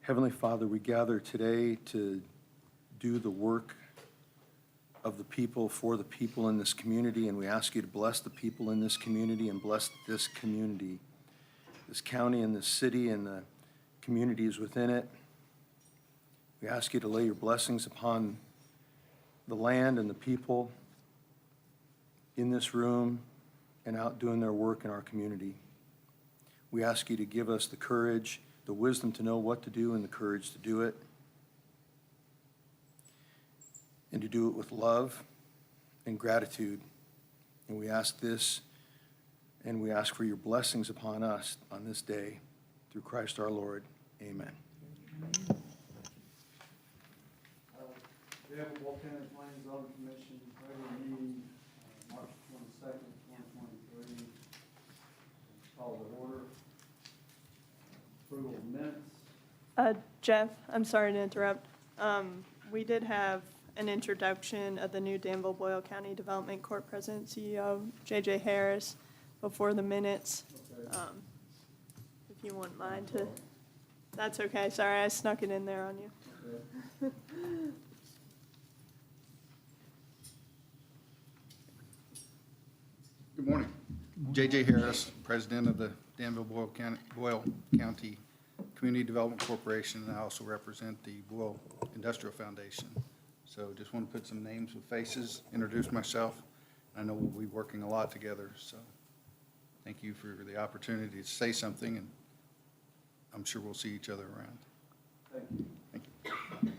Heavenly Father, we gather today to do the work of the people for the people in this community, and we ask you to bless the people in this community and bless this community, this county and this city and the communities within it. We ask you to lay your blessings upon the land and the people in this room and out doing their work in our community. We ask you to give us the courage, the wisdom to know what to do and the courage to do it, and to do it with love and gratitude. And we ask this, and we ask for your blessings upon us on this day, through Christ our Lord. Amen. Danville-Boyle County Planning and Zoning Commission, regular meeting, March 22nd, 2023. Call to order. Approval of minutes. Jeff, I'm sorry to interrupt. We did have an introduction of the new Danville-Boyle County Development Corp. President CEO, J.J. Harris, before the minutes. Okay. If you wouldn't mind to, that's okay. Sorry, I snuck it in there on you. Okay. Good morning. J.J. Harris, President of the Danville-Boyle County Community Development Corporation, and I also represent the Boyle Industrial Foundation. So just want to put some names with faces, introduce myself. I know we'll be working a lot together, so thank you for the opportunity to say something, and I'm sure we'll see each other around. Thank you. Thank you.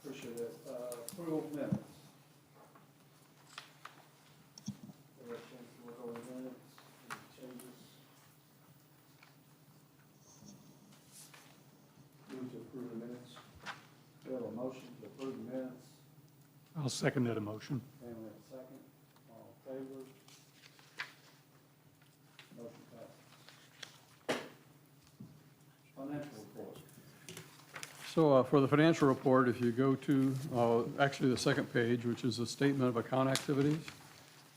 Appreciate it. Approval of minutes. Have a chance to look over the minutes, any changes? Move to approve the minutes. We have a motion to approve the minutes. I'll second that motion. And we have a second. All in favor? Motion passes. Financial report. So for the financial report, if you go to actually the second page, which is a statement of account activities.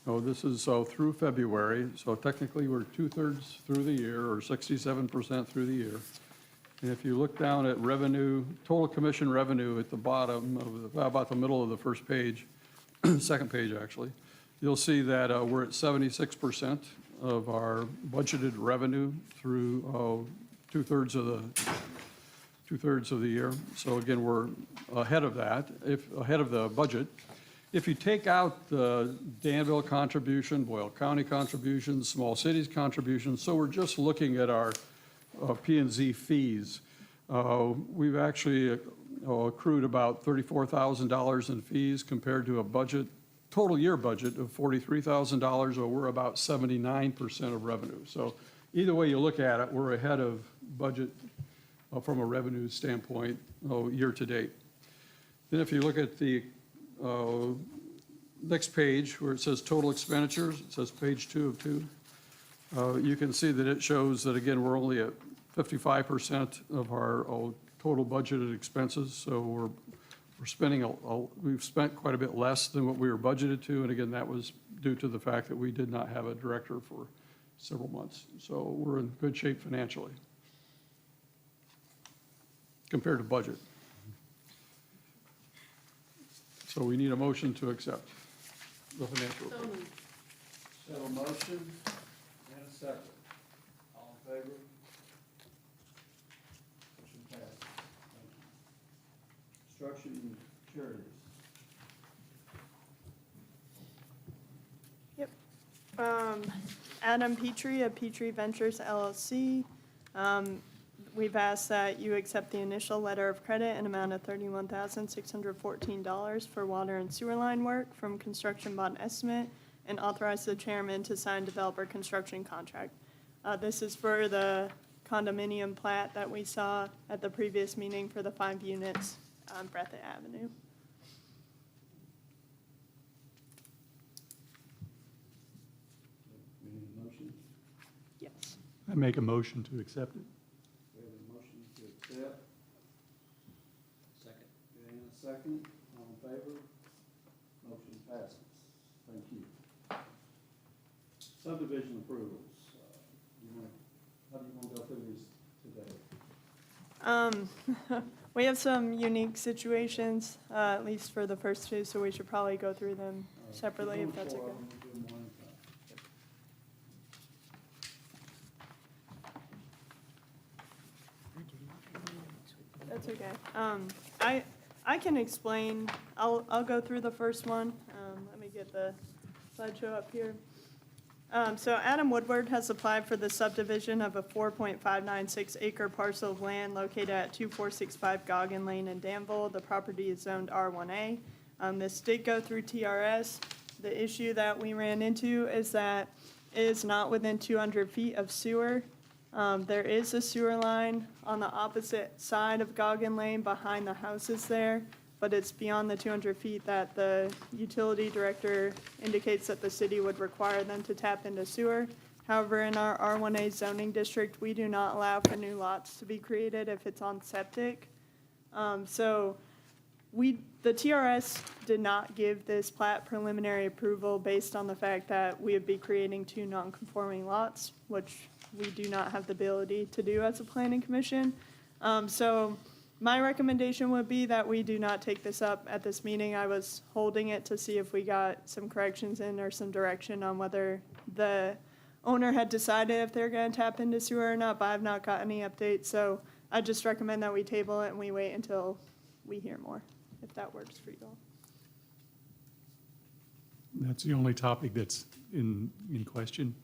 This is through February, so technically we're 2/3 through the year, or 67% through the year. And if you look down at revenue, total commission revenue at the bottom of about the middle of the first page, second page actually, you'll see that we're at 76% of our budgeted revenue through 2/3 of the year. So again, we're ahead of that, ahead of the budget. If you take out the Danville contribution, Boyle County contribution, small cities contribution, so we're just looking at our P&Z fees. We've actually accrued about $34,000 in fees compared to a budget, total year budget of $43,000, or we're about 79% of revenue. So either way you look at it, we're ahead of budget from a revenue standpoint year to date. Then if you look at the next page where it says total expenditures, it says page 2 of 2. You can see that it shows that, again, we're only at 55% of our total budgeted expenses. So we're spending, we've spent quite a bit less than what we were budgeted to. And again, that was due to the fact that we did not have a director for several months. So we're in good shape financially compared to budget. So we need a motion to accept the financial report. So a motion and a second. All in favor? Motion passes. Thank you. Construction charities. Yep. Adam Petrie of Petrie Ventures LLC. We've asked that you accept the initial letter of credit in amount of $31,614 for water and sewer line work from construction bond estimate, and authorize the chairman to sign developer construction contract. This is for the condominium plat that we saw at the previous meeting for the 5 units on Breathitt Avenue. We need a motion. Yes. I make a motion to accept it. We have a motion to accept. Second. And a second. All in favor? Motion passes. Thank you. Subdivision approvals. You want to how do you want to go through these today? We have some unique situations, at least for the first two, so we should probably go through them separately if that's okay. We'll do them one at a time. That's okay. I can explain, I'll go through the first one. Let me get the slideshow up here. So Adam Woodward has applied for the subdivision of a 4.596 acre parcel of land located at 2465 Goggin Lane in Danville. The property is zoned R1A. This did go through TRS. The issue that we ran into is that it is not within 200 feet of sewer. There is a sewer line on the opposite side of Goggin Lane behind the houses there, but it's beyond the 200 feet that the utility director indicates that the city would require them to tap into sewer. However, in our R1A zoning district, we do not allow for new lots to be created if it's on septic. So the TRS did not give this plat preliminary approval based on the fact that we would be creating two non-conforming lots, which we do not have the ability to do as a planning commission. So my recommendation would be that we do not take this up at this meeting. I was holding it to see if we got some corrections in or some direction on whether the owner had decided if they're gonna tap into sewer or not, but I've not got any updates. So I just recommend that we table it and we wait until we hear more, if that works for you all. That's the only topic that's in question,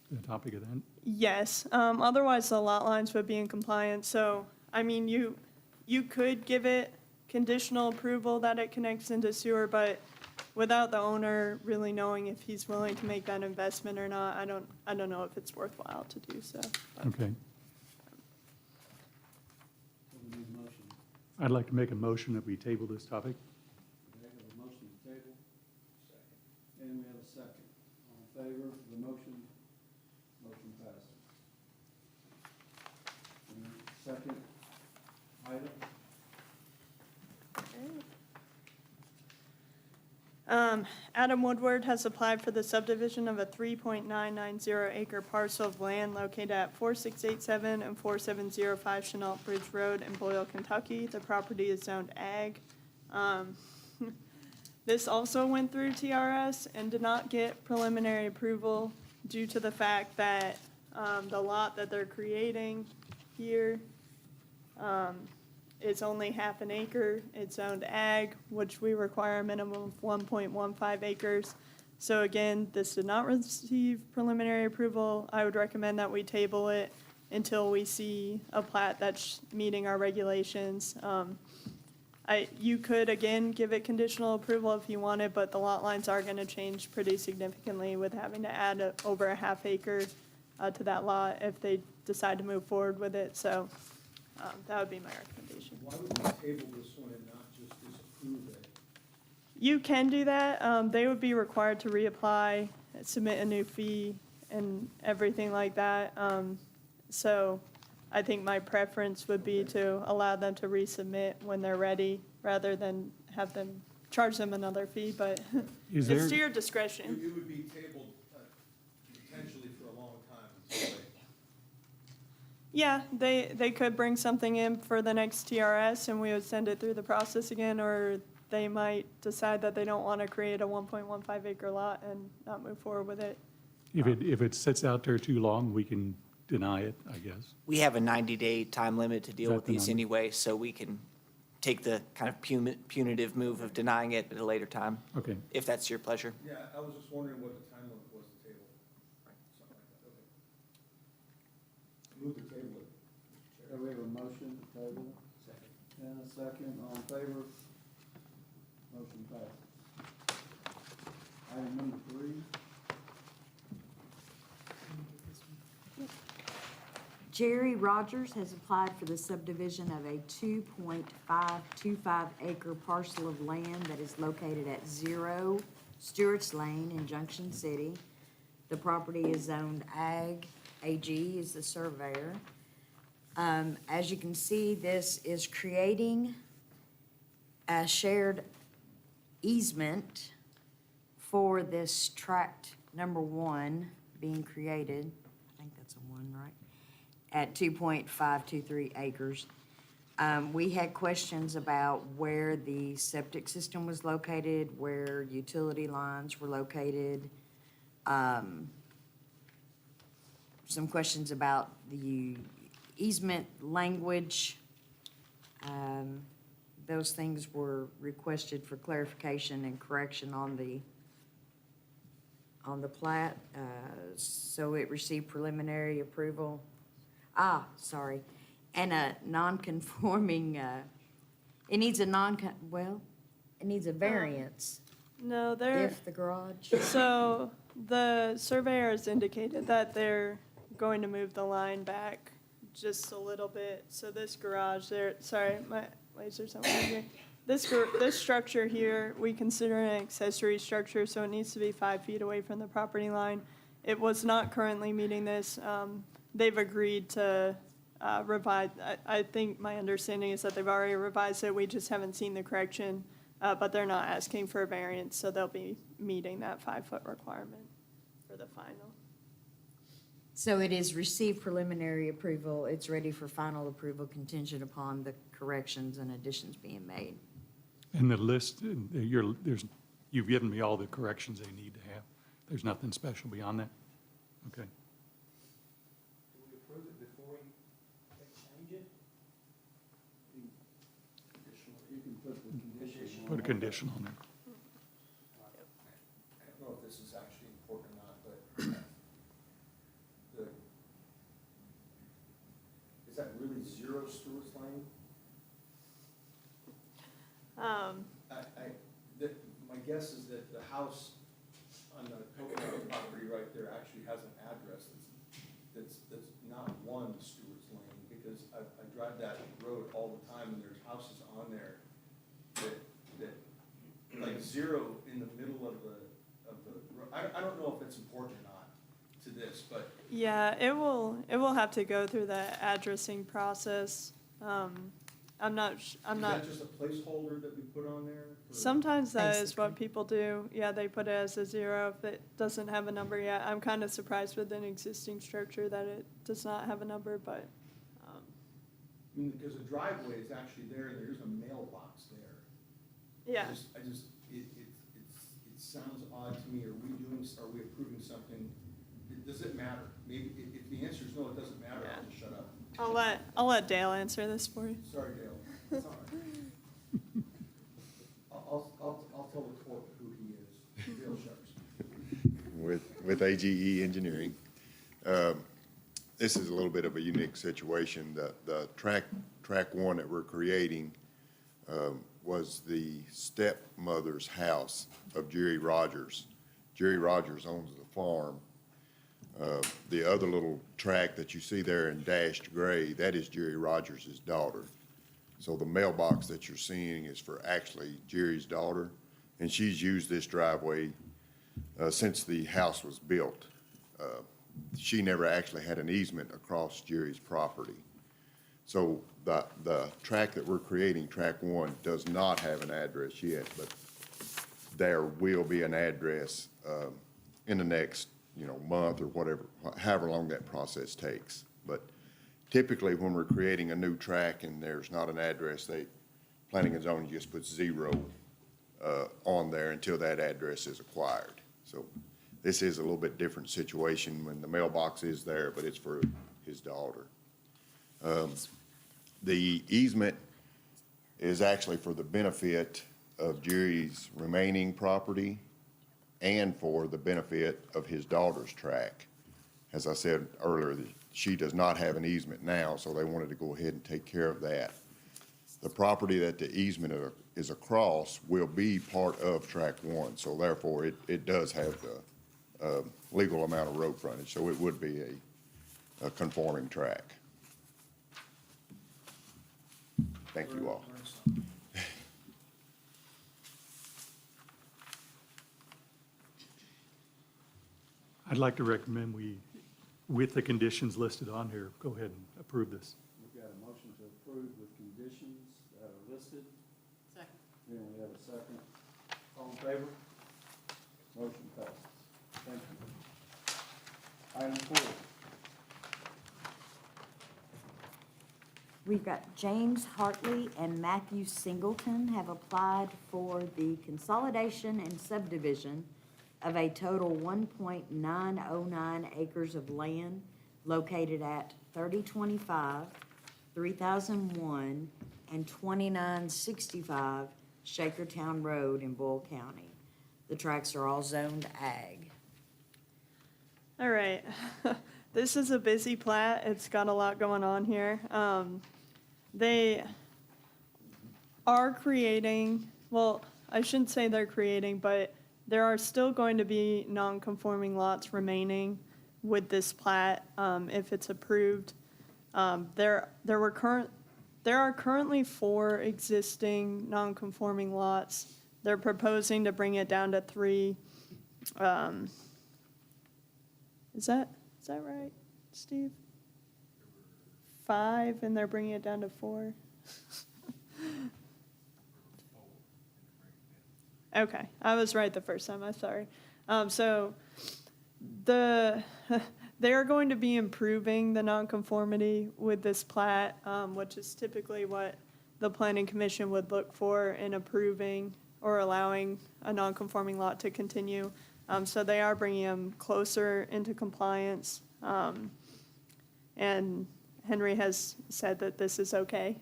the topic of that? Yes, otherwise the lot lines would be in compliance, so, I mean, you could give it conditional approval that it connects into sewer, but without the owner really knowing if he's willing to make that investment or not, I don't know if it's worthwhile to do so. but- Okay. So we need a motion. I'd like to make a motion that we table this topic. Okay, we have a motion to table. Second. And we have a second. All in favor of the motion? Motion passes. And second item? Adam Woodward has applied for the subdivision of a 3.990 acre parcel of land located at 4687 and 4705 Chenault Bridge Road in Boyle, Kentucky. The property is zoned ag. This also went through TRS and did not get preliminary approval due to the fact that the lot that they're creating here it's only half an acre. It's zoned ag, which we require a minimum of 1.15 acres. So again, this did not receive preliminary approval. I would recommend that we table it until we see a plat that's meeting our regulations. You could, again, give it conditional approval if you wanted, but the lot lines are going to change pretty significantly with having to add over a half acre to that lot if they decide to move forward with it. So that would be my recommendation. Why would we table this one and not just disapprove it? You can do that. They would be required to reapply, submit a new fee, and everything like that. So I think my preference would be to allow them to resubmit when they're ready, rather than have them charge them another fee, but Is it's there- to your discretion. It would be tabled potentially for a long time this way. Yeah, they could bring something in for the next TRS, and we would send it through the process again, or they might decide that they don't want to create a 1.15 acre lot and not move forward with it. If it sits out there too long, we can deny it, I guess. We have a 90-day time limit to deal Is that with the these number? anyway, so we can take the kind of punitive move of denying it at a later time, Okay. if that's your pleasure. Yeah, I was just wondering what the time limit was to table. Something like that, okay. Move to table it, Mr. Okay, we have a motion to table. Second. And a second, all in favor? Motion passes. Item number 3. Jerry Rogers has applied for the subdivision of a 2.525 acre parcel of land that is located at 0 Stewart's Lane in Junction City. The property is zoned ag. AG is the surveyor. As you can see, this is creating a shared easement for this tract number 1 being created. I think that's a 1, right? at 2.523 acres. We had questions about where the septic system was located, where utility lines were located. Some questions about the easement language. Those things were requested for clarification and correction on the plat. So it received preliminary approval. Sorry. And a non-conforming, it needs a it needs a variance No, if the garage. so the surveyor has indicated that they're going to move the line back just a little bit. So this garage there, sorry, my laser's not working. This structure here, we consider an accessory structure, so it needs to be 5 feet away from the property line. It was not currently meeting this. They've agreed to revise. I think my understanding is that they've already revised it. We just haven't seen the correction, but they're not asking for a variance, so they'll be meeting that 5-foot requirement for the final. So it is received preliminary approval. It's ready for final approval contingent upon the corrections and additions being made. And the list, you've given me all the corrections they need to have. There's nothing special beyond that? Okay. Do we approve it before we change it? You can put the condition. Put a condition on there. I don't know if this is actually important or not, but is that really 0 Stewart's Lane? My guess is that the house on the Coconut property right there actually has an address that's not 1 Stewart's Lane, because I drive that road all the time, and there's houses on there that like 0 in the middle of the road. I don't know if it's important or not to this, but. Yeah, it will have to go through the addressing process. I'm not. Is that just a placeholder that we put on there? Sometimes that is what Basically. people do. Yeah, they put it as a 0 if it doesn't have a number yet. I'm kind of surprised with an existing structure that it does not have a number, but, I mean, because the driveway is actually there, and there's a mailbox there. yeah. It sounds odd to me. Are we approving something? Does it matter? Maybe, if the answer is no, it doesn't matter, I'll just shut up. I'll let Dale answer this for you. Sorry, Dale. It's all right. I'll tell the court who he is. Dale Shucks. With AGE Engineering. This is a little bit of a unique situation. The track 1 that we're creating was the stepmother's house of Jerry Rogers. Jerry Rogers owns the farm. The other little track that you see there in dashed gray, that is Jerry Rogers' daughter. So the mailbox that you're seeing is for actually Jerry's daughter, and she's used this driveway since the house was built. She never actually had an easement across Jerry's property. So the track that we're creating, track 1, does not have an address yet, but there will be an address in the next month or whatever, however long that process takes. But typically, when we're creating a new track and there's not an address, planning and zoning just puts 0 on there until that address is acquired. So this is a little bit different situation when the mailbox is there, but it's for his daughter. The easement is actually for the benefit of Jerry's remaining property and for the benefit of his daughter's track. As I said earlier, she does not have an easement now, so they wanted to go ahead and take care of that. The property that the easement is across will be part of track 1, so therefore it does have the legal amount of road frontage, so it would be a conforming track. Thank you all. I'd like to recommend with the conditions listed on here, go ahead and approve this. We've got a motion to approve with conditions that are listed. Second. Then we have a second. All in favor? Motion passes. Thank you. Item 4. we've got James Hartley and Matthew Singleton have applied for the consolidation and subdivision of a total 1.909 acres of land located at 3025, 3001, and 2965 Shakertown Road in Boyle County. The tracts are all zoned ag. All right. This is a busy plat. It's got a lot going on here. They are creating, well, I shouldn't say they're creating, but there are still going to be non-conforming lots remaining with this plat, if it's approved. There are currently 4 existing non-conforming lots. They're proposing to bring it down to 3. Is that right, Steve? 5, and they're bringing it down to 4? Okay, I was right the first time, I'm sorry. So they are going to be improving the nonconformity with this plat, which is typically what the planning commission would look for in approving or allowing a nonconforming lot to continue. So they are bringing them closer into compliance. And Henry has said that this is okay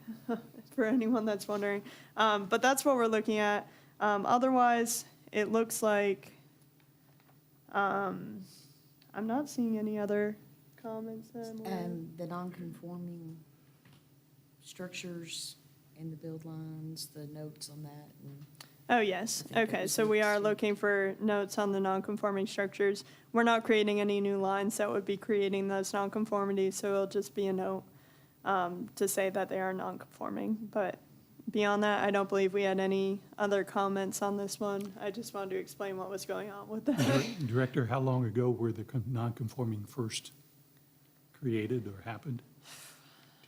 for anyone that's wondering. But that's what we're looking at. Otherwise, it looks like, I'm not seeing any other comments. The non-conforming structures and the build lines, the notes on that, and Oh, yes. I think that Okay, was so we are it. looking for notes on the nonconforming structures. We're not creating any new lines that would be creating those nonconformities, so it'll just be a note to say that they are nonconforming. But beyond that, I don't believe we had any other comments on this one. I just wanted to explain what was going on with that. Director, how long ago were the non-conforming first created or happened?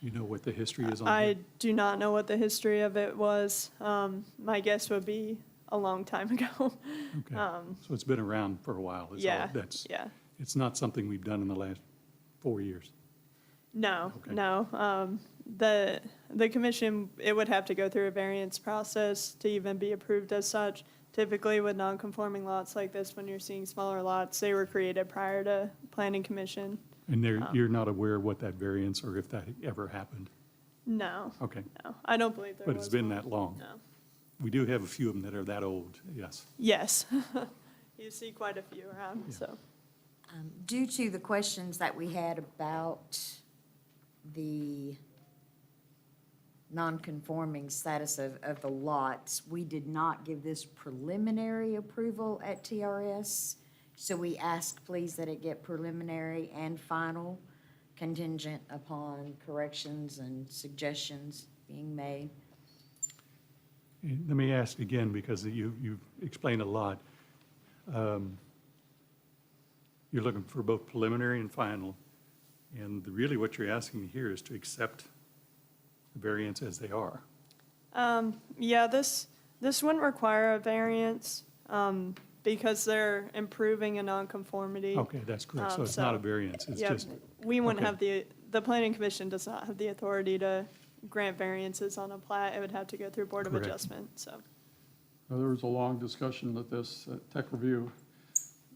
Do you know what the history is on I that? do not know what the history of it was. My guess would be a long time ago. Okay, so it's been around for a while. is all. Yeah, That's, yeah. it's not something we've done in the last 4 years. No, Okay. no. The commission, it would have to go through a variance process to even be approved as such. Typically with non-conforming lots like this, when you're seeing smaller lots, they were created prior to planning commission. And you're not aware what that variance or if that ever happened? No, Okay, no, I don't believe there was but it's been one. that long. No. We do have a few of them that are that old, yes. Yes. You see quite a few around, so. Due to the questions that we had about the non-conforming status of the lots, we did not give this preliminary approval at TRS. So we ask, please, that it get preliminary and final contingent upon corrections and suggestions being made. And let me ask again, because you've explained a lot. You're looking for both preliminary and final, and really what you're asking here is to accept the variance as they are. Yeah, this wouldn't require a variance, because they're improving a nonconformity. Okay, that's correct, so it's not a variance, it's Yeah, just, we wouldn't okay. have the planning commission does not have the authority to grant variances on a plat. It would have to go through Board of Correct. Adjustment, so. There was a long discussion at this tech review,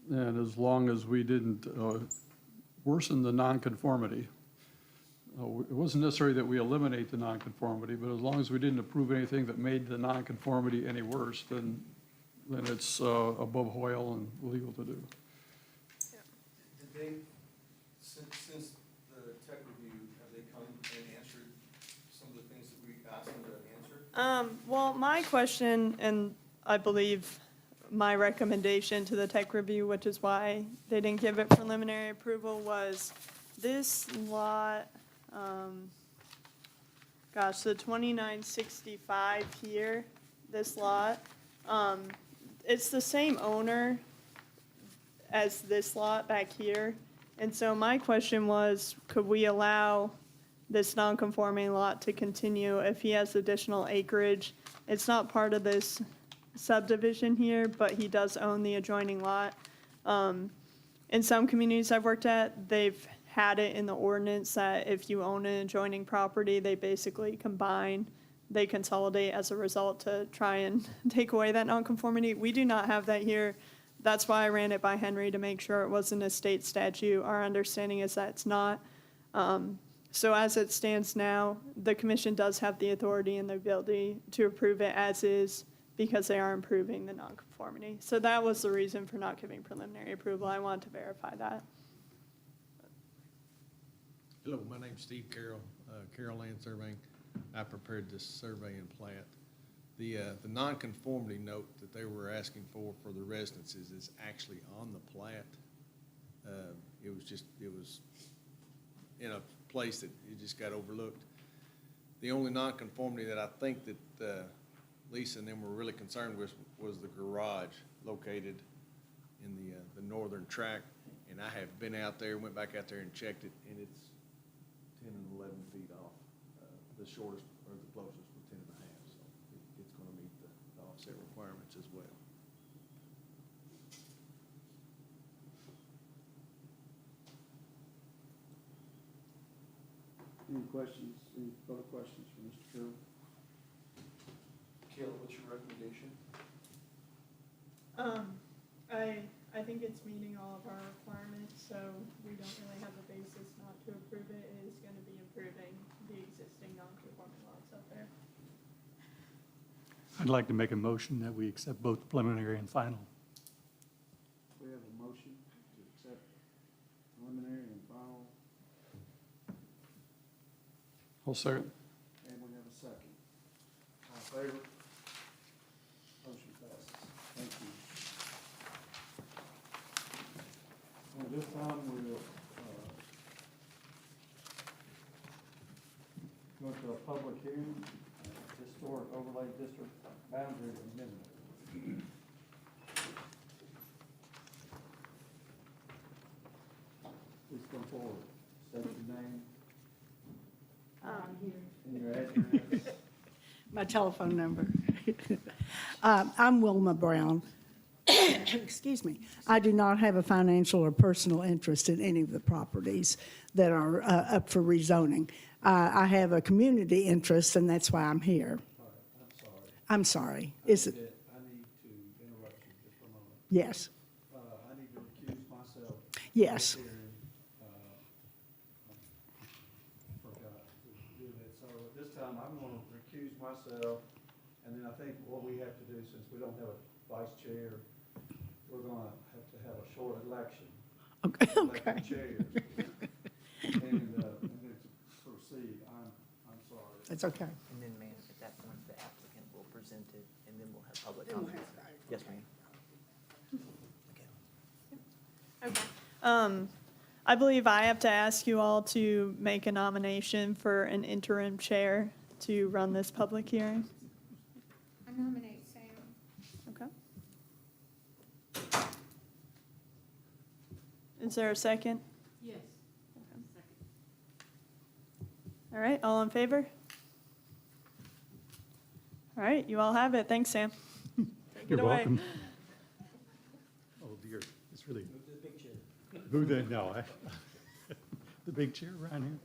and as long as we didn't worsen the nonconformity, it wasn't necessary that we eliminate the nonconformity, but as long as we didn't approve anything that made the nonconformity any worse, then it's above Hoyle and legal to do. Did they, since the tech review, have they come and answered some of the things that we asked them to answer? Well, my question, and I believe my recommendation to the tech review, which is why they didn't give it preliminary approval, was this lot, the 2965 here, this lot, it's the same owner as this lot back here. And so my question was, could we allow this non-conforming lot to continue if he has additional acreage? It's not part of this subdivision here, but he does own the adjoining lot. In some communities I've worked at, they've had it in the ordinance that if you own an adjoining property, they basically combine, they consolidate as a result to try and take away that nonconformity. We do not have that here. That's why I ran it by Henry to make sure it wasn't a state statute. Our understanding is that it's not. So as it stands now, the commission does have the authority and the ability to approve it as is because they are improving the nonconformity. So that was the reason for not giving preliminary approval. I wanted to verify that. Hello, my name's Steve Carroll, Carroll Land Surveying. I prepared this survey and plat. The nonconformity note that they were asking for the residences is actually on the plat. It was in a place that it just got overlooked. The only nonconformity that I think that Lisa and them were really concerned with was the garage located in the northern tract. And I have been out there, went back out there and checked it, and it's 10 and 11 feet off. The shortest or the closest was 10 and a half, so it's gonna meet the offset requirements as well. Any questions, any further questions for Mr. Carroll? Kayla, what's your recommendation? I think it's meeting all of our requirements, so we don't really have a basis not to approve it. It is going to be improving the existing non-conforming lots out there. I'd like to make a motion that we accept both preliminary and final. We have a motion to accept preliminary and final, I'll second. and we have a second. All in favor? Motion passes. Thank you. At this time, we'll, go into a public hearing, historic overlay district boundary amendment. Please come forward, state your name and your address. My telephone number. I'm Wilma Brown. Excuse me. I do not have a financial or personal interest in any of the properties that are up for rezoning. I have a community interest, and that's why I'm here. All right, I'm sorry. I'm sorry. Is it? I need to interrupt you just for a moment. Yes. I need to recuse myself. Yes. From this hearing. Forgot to do that. So at this time, I'm going to recuse myself. And then I think what we have to do, since we don't have a vice chair, we're going to have a short election. Okay. Elect the Okay. chair. And then to proceed, I'm sorry. It's okay. And then, ma'am, at that point, the applicant will present it, and then we'll have public comments. Yes, ma'am. Okay. I believe I have to ask you all to make a nomination for an interim chair to run this public hearing. I nominate Sam. Okay. Is there a second? Yes. All right, all in favor? All right, you all have it. Thanks, Sam. Take it You're away. welcome. Oh dear, it's really. Move that, no. The big chair right here.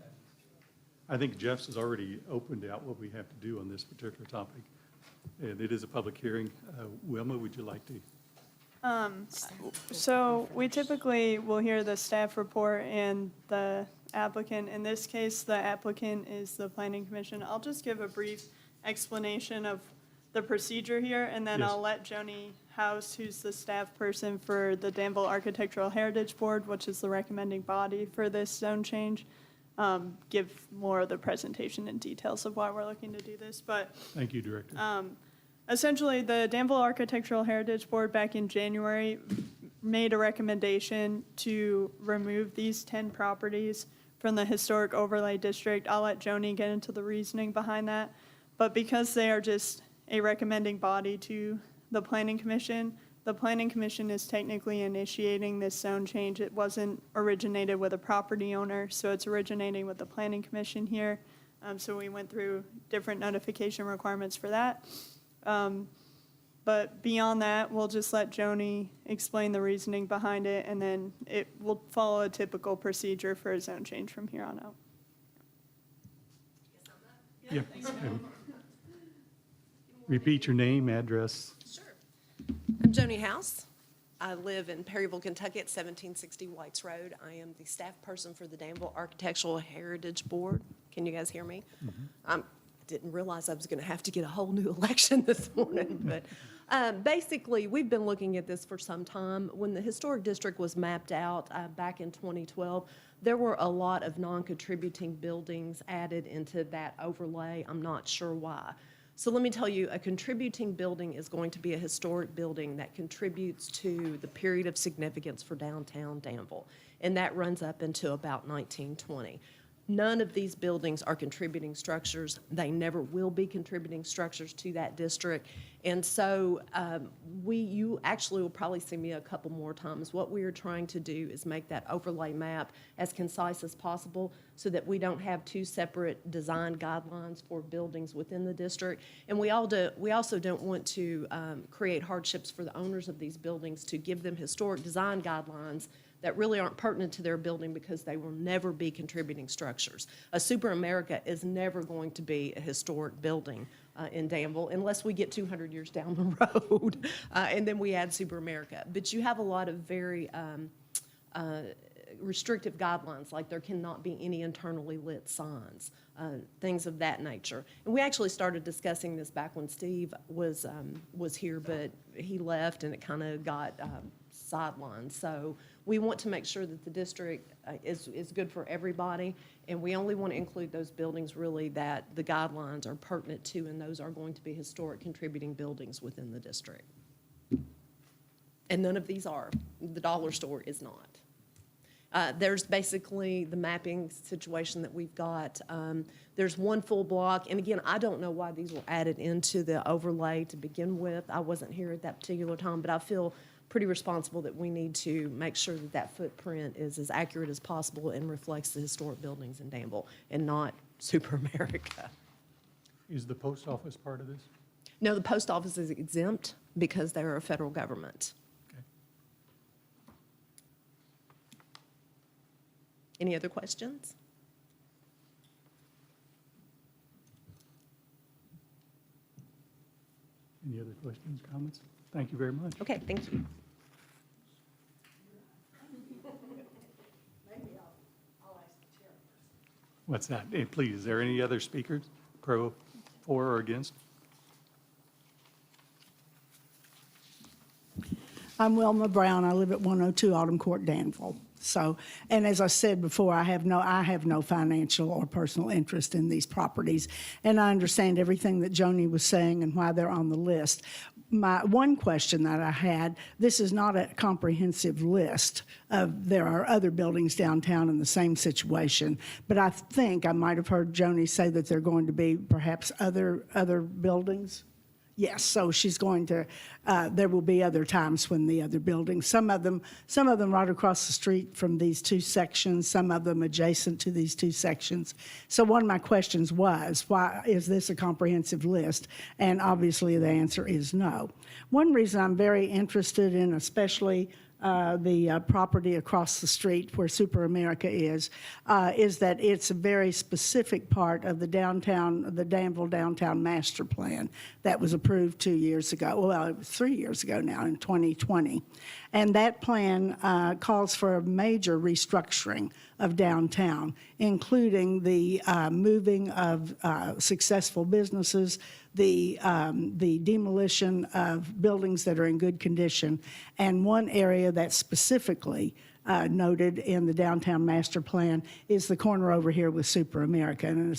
I think Jeff's has already opened out what we have to do on this particular topic. And it is a public hearing. Wilma, would you like to? So we typically will hear the staff report and the applicant. In this case, the applicant is the planning commission. I'll just give a brief explanation of the procedure here, and then Yes. I'll let Joni House, who's the staff person for the Danville Architectural Heritage Board, which is the recommending body for this zone change, give more of the presentation and details of why we're looking to do this. But Thank you, Director. essentially, the Danville Architectural Heritage Board back in January made a recommendation to remove these 10 properties from the historic overlay district. I'll let Joni get into the reasoning behind that. But because they are just a recommending body to the Planning Commission is technically initiating this zone change. It wasn't originated with a property owner, so it's originating with the Planning Commission here. So we went through different notification requirements for that. But beyond that, we'll just let Joni explain the reasoning behind it, and then it will follow a typical procedure for a zone change from here on out. Yeah. And repeat your name, address. Sure. I'm Joni House. I live in Perryville, Kentucky at 1760 Whites Road. I am the staff person for the Danville Architectural Heritage Board. Can you guys hear me? I didn't realize I was going to have to get a whole new election this morning, but basically, we've been looking at this for some time. When the historic district was mapped out back in 2012, there were a lot of non-contributing buildings added into that overlay. I'm not sure why. So let me tell you, a contributing building is going to be a historic building that contributes to the period of significance for downtown Danville, and that runs up into about 1920. None of these buildings are contributing structures. They never will be contributing structures to that district. And so you actually will probably see me a couple more times. What we are trying to do is make that overlay map as concise as possible so that we don't have two separate design guidelines for buildings within the district. And we also don't want to create hardships for the owners of these buildings to give them historic design guidelines that really aren't pertinent to their building because they will never be contributing structures. A Super America is never going to be a historic building in Danville unless we get 200 years down the road and then we add Super America. But you have a lot of very restrictive guidelines, like there cannot be any internally lit signs, things of that nature. And we actually started discussing this back when Steve was here, but he left and it kind of got sidelined. So we want to make sure that the district is good for everybody, and we only want to include those buildings really that the guidelines are pertinent to, and those are going to be historic contributing buildings within the district. And none of these are. The dollar store is not. There's basically the mapping situation that we've got. There's one full block, and again, I don't know why these were added into the overlay to begin with. I wasn't here at that particular time, but I feel pretty responsible that we need to make sure that that footprint is as accurate as possible and reflects the historic buildings in Danville and not Super America. Is the post office part of this? No, the post office is exempt because they're a federal government. Okay. Any other questions? Any other questions, comments? Thank you very much. Okay, thank you. What's that? Please, is there any other speakers, pro, for, or against? I'm Wilma Brown. I live at 102 Autumn Court, Danville. So, and as I said before, I have no financial or personal interest in these properties, and I understand everything that Joni was saying and why they're on the list. My one question that I had, this is not a comprehensive list of, there are other buildings downtown in the same situation, but I think I might have heard Joni say that there are going to be perhaps other buildings. Yes, so she's going to, there will be other times when the other buildings, some of them right across the street from these two sections, some of them adjacent to these two sections. So one of my questions was, why is this a comprehensive list? And obviously the answer is no. One reason I'm very interested in especially the property across the street where Super America is that it's a very specific part of the Danville Downtown Master Plan that was approved 2 years ago. Well, it was 3 years ago now in 2020. And that plan calls for a major restructuring of downtown, including the moving of successful businesses, the demolition of buildings that are in good condition. And one area that's specifically noted in the downtown master plan is the corner over here with Super America. And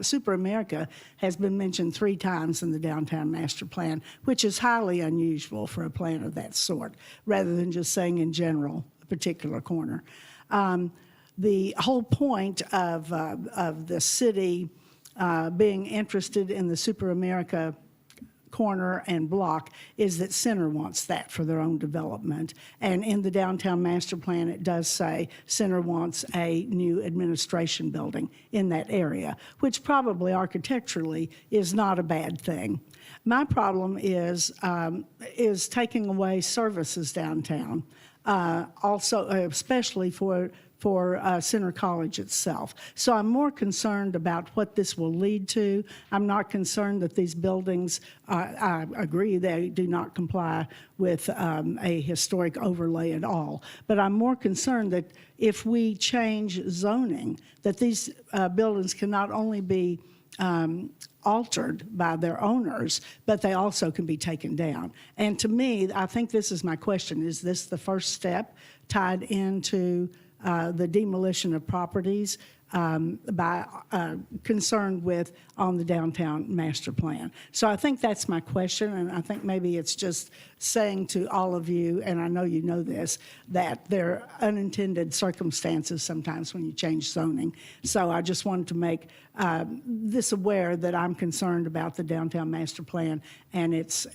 Super America has been mentioned 3 times in the downtown master plan, which is highly unusual for a plan of that sort, rather than just saying in general a particular corner. The whole point of the city being interested in the Super America corner and block is that Center wants that for their own development. And in the downtown master plan, it does say Center wants a new administration building in that area, which probably architecturally is not a bad thing. My problem is taking away services downtown, also, especially for Center College itself. So I'm more concerned about what this will lead to. I'm not concerned that these buildings, I agree they do not comply with a historic overlay at all. But I'm more concerned that if we change zoning, that these buildings can not only be altered by their owners, but they also can be taken down. And to me, I think this is my question, is this the first step tied into the demolition of properties concerned with on the downtown master plan? So I think that's my question, and I think maybe it's just saying to all of you, and I know you know this, that there are unintended circumstances sometimes when you change zoning. So I just wanted to make this aware that I'm concerned about the downtown master plan and its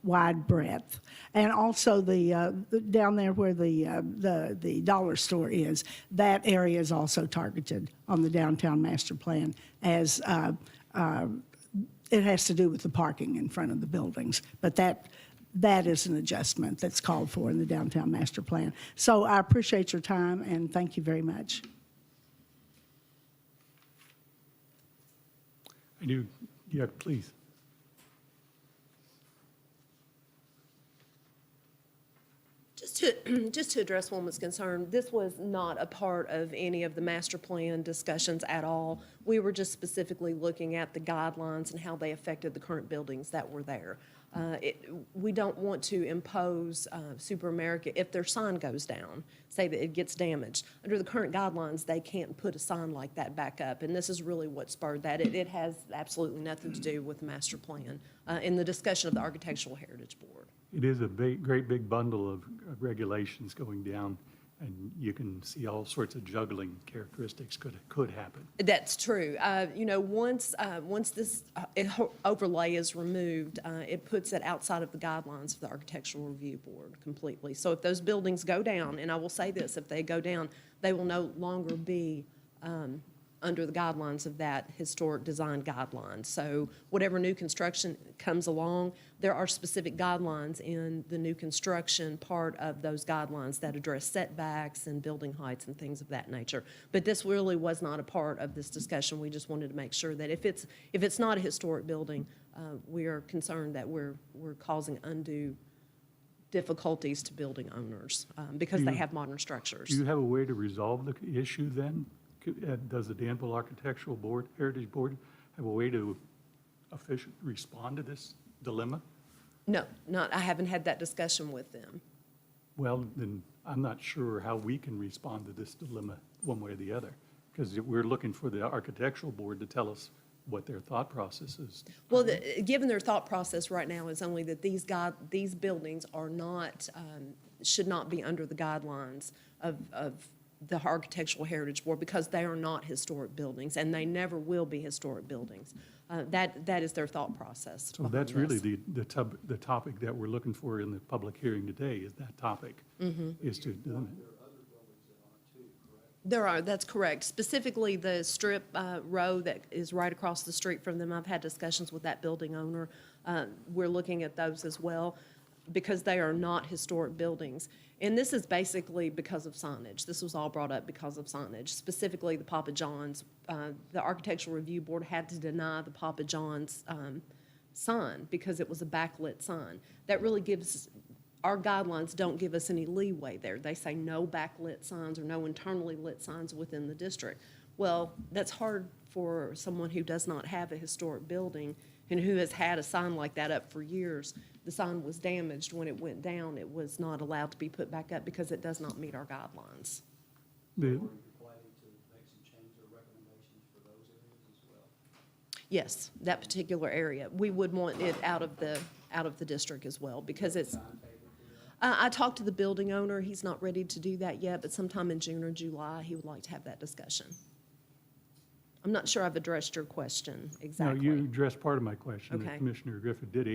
wide breadth. And also the down there where the dollar store is, that area is also targeted on the downtown master plan as it has to do with the parking in front of the buildings. But that is an adjustment that's called for in the downtown master plan. So I appreciate your time and thank you very much. I do, yeah, please. Just to address Woman's concern, this was not a part of any of the master plan discussions at all. We were just specifically looking at the guidelines and how they affected the current buildings that were there. We don't want to impose Super America, if their sign goes down, say that it gets damaged. Under the current guidelines, they can't put a sign like that back up, and this is really what spurred that. It has absolutely nothing to do with the master plan in the discussion of the Architectural Heritage Board. It is a great big bundle of regulations going down, and you can see all sorts of juggling characteristics could happen. That's true. Once this overlay is removed, it puts it outside of the guidelines of the Architectural Review Board completely. So if those buildings go down, and I will say this, if they go down, they will no longer be under the guidelines of that historic design guideline. So whatever new construction comes along, there are specific guidelines in the new construction part of those guidelines that address setbacks and building heights and things of that nature. But this really was not a part of this discussion. We just wanted to make sure that if it's not a historic building, we are concerned that we're causing undue difficulties to building owners because they have modern structures. Do you have a way to resolve the issue then? Does the Danville Architectural Board, Heritage Board, have a way to respond to this dilemma? No, I haven't had that discussion with them. Well, then I'm not sure how we can respond to this dilemma one way or the other, because we're looking for the Architectural Board to tell us what their thought process is. Well, given their thought process right now is only that these buildings are not, should not be under the guidelines of the Architectural Heritage Board because they are not historic buildings, and they never will be historic buildings. That is their thought process. So that's really the topic that we're looking for in the public hearing today, is that topic, is to limit. There are, that's correct. Specifically, the strip row that is right across the street from them, I've had discussions with that building owner. We're looking at those as well because they are not historic buildings. And this is basically because of signage. This was all brought up because of signage. Specifically, the Papa John's, the Architectural Review Board had to deny the Papa John's sign because it was a backlit sign. That really gives, our guidelines don't give us any leeway there. They say no backlit signs or no internally lit signs within the district. Well, that's hard for someone who does not have a historic building and who has had a sign like that up for years. The sign was damaged when it went down. It was not allowed to be put back up because it does not meet our guidelines. Yes, that particular area. We would want it out of the district as well because it's. I talked to the building owner. He's not ready to do that yet, but sometime in June or July, he would like to have that discussion. I'm not sure I've addressed your question exactly. No, you addressed part of my question. Okay. Commissioner Griffith did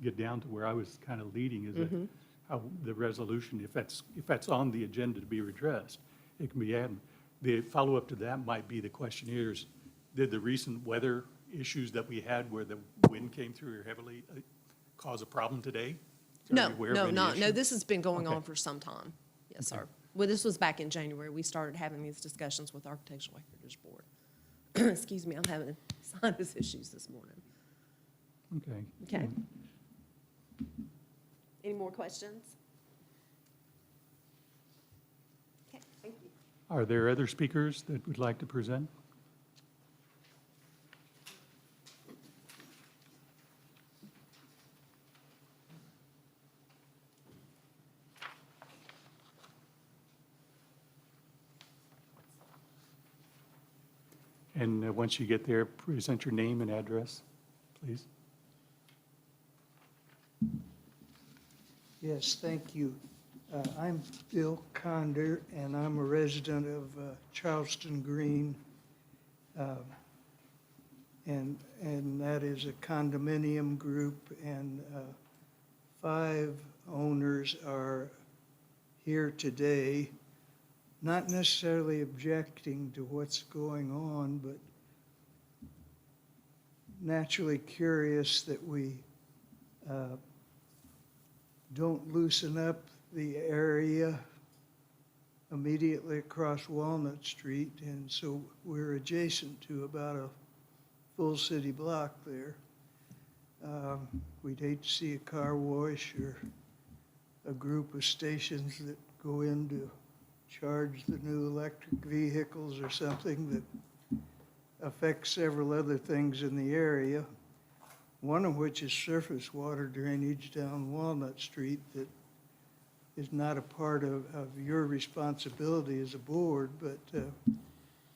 get down to where I was kind of leading, is that how the resolution, if that's on the agenda to be addressed, it can be added. The follow-up to that might be the question is, did the recent weather issues that we had where the wind came through here heavily cause a problem today? Are No, you aware of no, any not, no, issue? this has been going on Okay. for some time. Yes, sir. Well, this was back in January. We started having these discussions with Architectural Heritage Board. Excuse me, I'm having sinus issues this morning. Okay. Okay. Any more questions? Okay, thank you. Are there other speakers that would like to present? And once you get there, present your name and address, please. Yes, thank you. I'm Bill Conder, and I'm a resident of Charleston Green. And that is a condominium group, and 5 owners are here today, not necessarily objecting to what's going on, but naturally curious that we don't loosen up the area immediately across Walnut Street, and so we're adjacent to about a full city block there. We'd hate to see a car wash or a group of stations that go in to charge the new electric vehicles or something that affects several other things in the area, one of which is surface water drainage down Walnut Street that is not a part of your responsibility as a board, but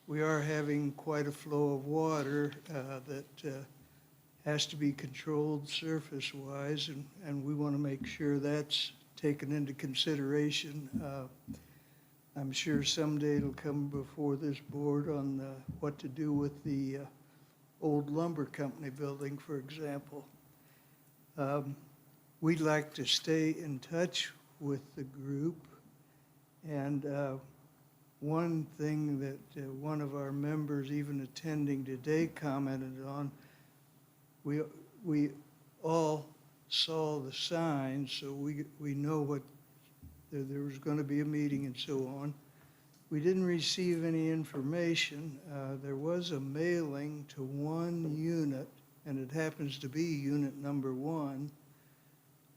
we are having quite a flow of water that has to be controlled surface-wise, and we want to make sure that's taken into consideration. I'm sure someday it'll come before this board on what to do with the old lumber company building, for example. We'd like to stay in touch with the group, and one thing that one of our members, even attending today, commented on, we all saw the signs, so we know what there was going to be a meeting and so on. We didn't receive any information. There was a mailing to one unit, and it happens to be unit number 1,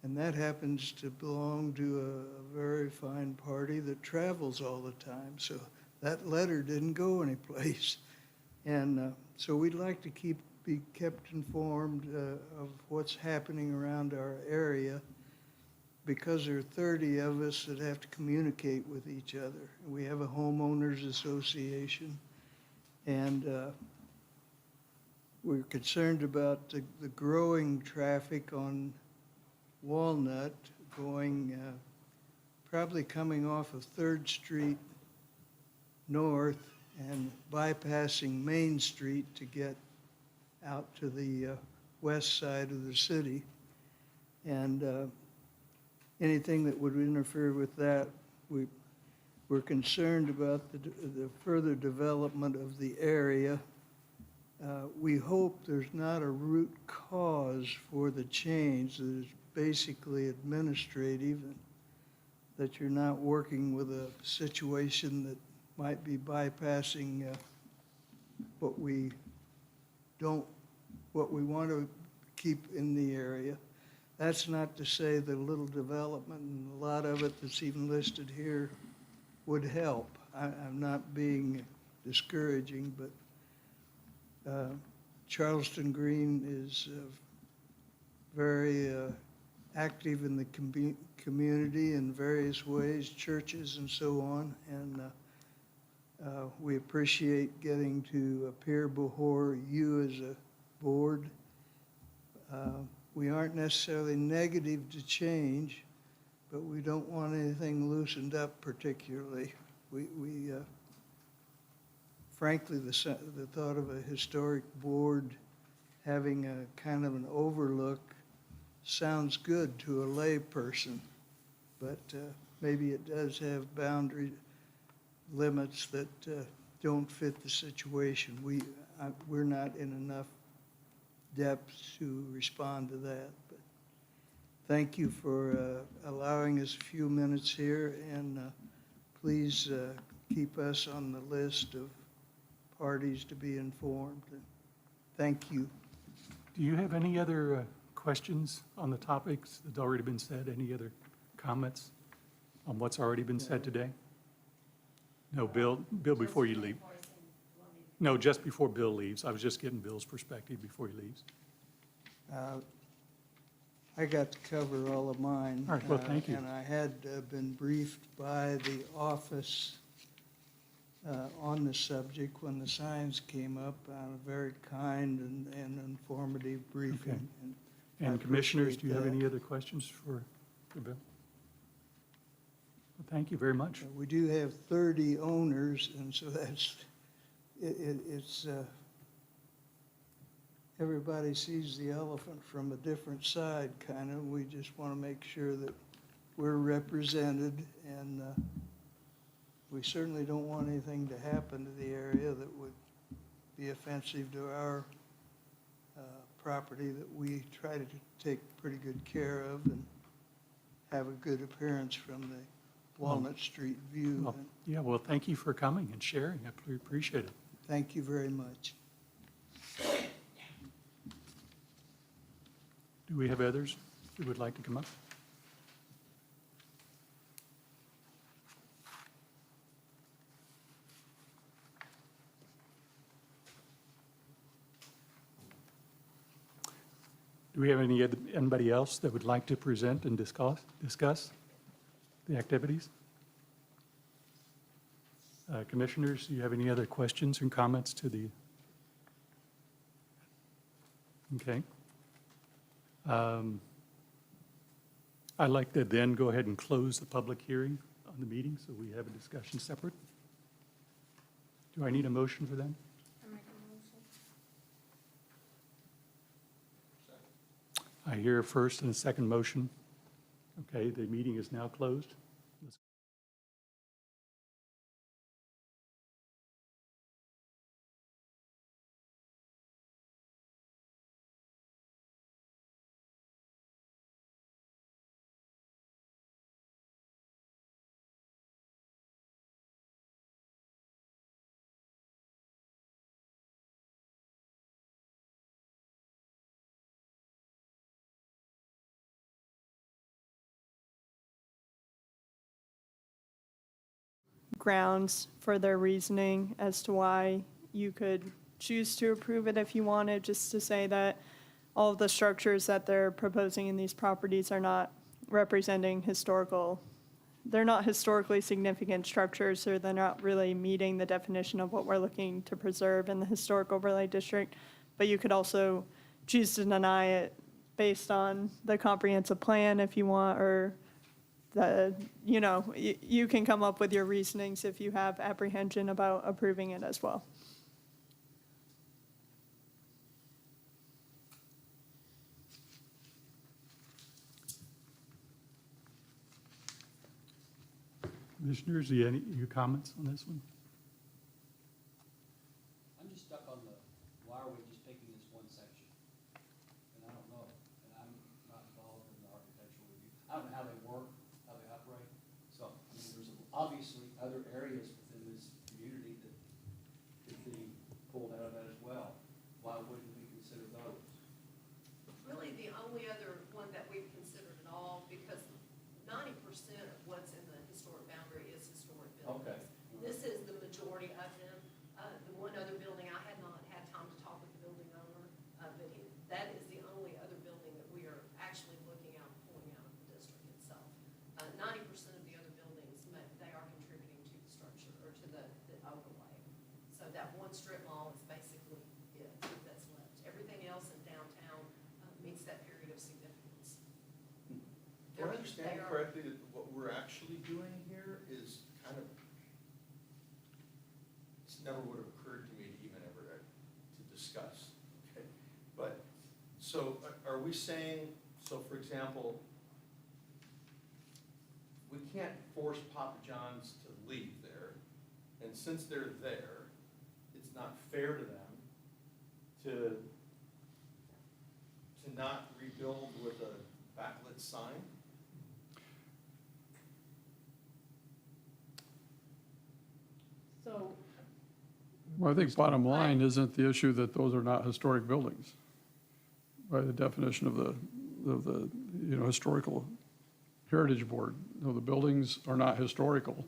and that happens to belong to a very fine party that travels all the time. So that letter didn't go anyplace. And so we'd like to be kept informed of what's happening around our area, because there are 30 of us that have to communicate with each other. We have a homeowners association, and we're concerned about the growing traffic on Walnut going, probably coming off of 3rd Street north and bypassing Main Street to get out to the west side of the city. And anything that would interfere with that, we're concerned about the further development of the area. We hope there's not a root cause for the change that is basically administrative, and that you're not working with a situation that might be bypassing what we want to keep in the area. That's not to say that a little development, and a lot of it that's even listed here, would help. I'm not being discouraging, but Charleston Green is very active in the community in various ways, churches and so on, and we appreciate getting to appear before you as a board. We aren't necessarily negative to change, but we don't want anything loosened up particularly. We frankly, the thought of a historic board having a kind of an overlook sounds good to a lay person, but maybe it does have boundary limits that don't fit the situation. We're not in enough depth to respond to that. But thank you for allowing us a few minutes here, and please keep us on the list of parties to be informed. Thank you. Do you have any other questions on the topics that's already been said? Any other comments on what's already been said today? No, Bill, before you leave. No, just before Bill leaves. I was just getting Bill's perspective before he leaves. I got to cover all of mine. All right, well, thank you. And I had been briefed by the office on the subject when the signs came up, on a very kind and informative briefing. Okay. I And commissioners, appreciate do you have that. any other questions for Bill? Well, thank you very much. We do have 30 owners, and so it's, everybody sees the elephant from a different side, kind of. We just want to make sure that we're represented, and we certainly don't want anything to happen to the area that would be offensive to our property that we try to take pretty good care of and have a good appearance from the Walnut Street view. Well, yeah, well, thank you for coming and sharing. I appreciate it. Thank you very much. Do we have others who would like to come up? Do we have anybody else that would like to present and discuss the activities? Commissioners, do you have any other questions and comments to the? Okay. I'd like to then go ahead and close the public hearing on the meeting, so we have a discussion separate. Do I need a motion for that? I make a motion. I hear a first and a second motion. Okay, the meeting is now closed. Grounds for their reasoning as to why you could choose to approve it if you wanted, just to say that all of the structures that they're proposing in these properties are not representing they're not historically significant structures, or they're not really meeting the definition of what we're looking to preserve in the historic overlay district. But you could also choose to deny it based on the comprehensive plan if you want, or you can come up with your reasonings if you have apprehension about approving it as well. Commissioners, do you have any comments on this one? I'm just stuck on the, why are we just picking this one section? And I don't know, and I'm not involved in the architectural review. I don't know how they work, how they operate. So, I mean, there's obviously other areas within this community that could be pulled out of that as well. Why wouldn't we consider those? Really, the only other one that we've considered at all, because 90% of what's in the historic boundary is historic buildings. Okay. This is the majority of them. The one other building, I had not had time to talk with the building owner, but that is the only other building that we are actually looking out, pulling out of the district itself. 90% of the other buildings, they are contributing to the structure, or to the overlay. So that one strip mall is basically it that's left. Everything else in downtown meets that period of significance. Do I understand correctly that what we're actually doing here is kind of, it's never would have occurred to me to even ever to discuss, okay? But, so are we saying, so for example, we can't force Papa John's to leave there, and since they're there, it's not fair to them to not rebuild with a backlit sign? So, Well, I think bottom line isn't the issue that those are not historic buildings by the definition of the, historical heritage board. No, the buildings are not historical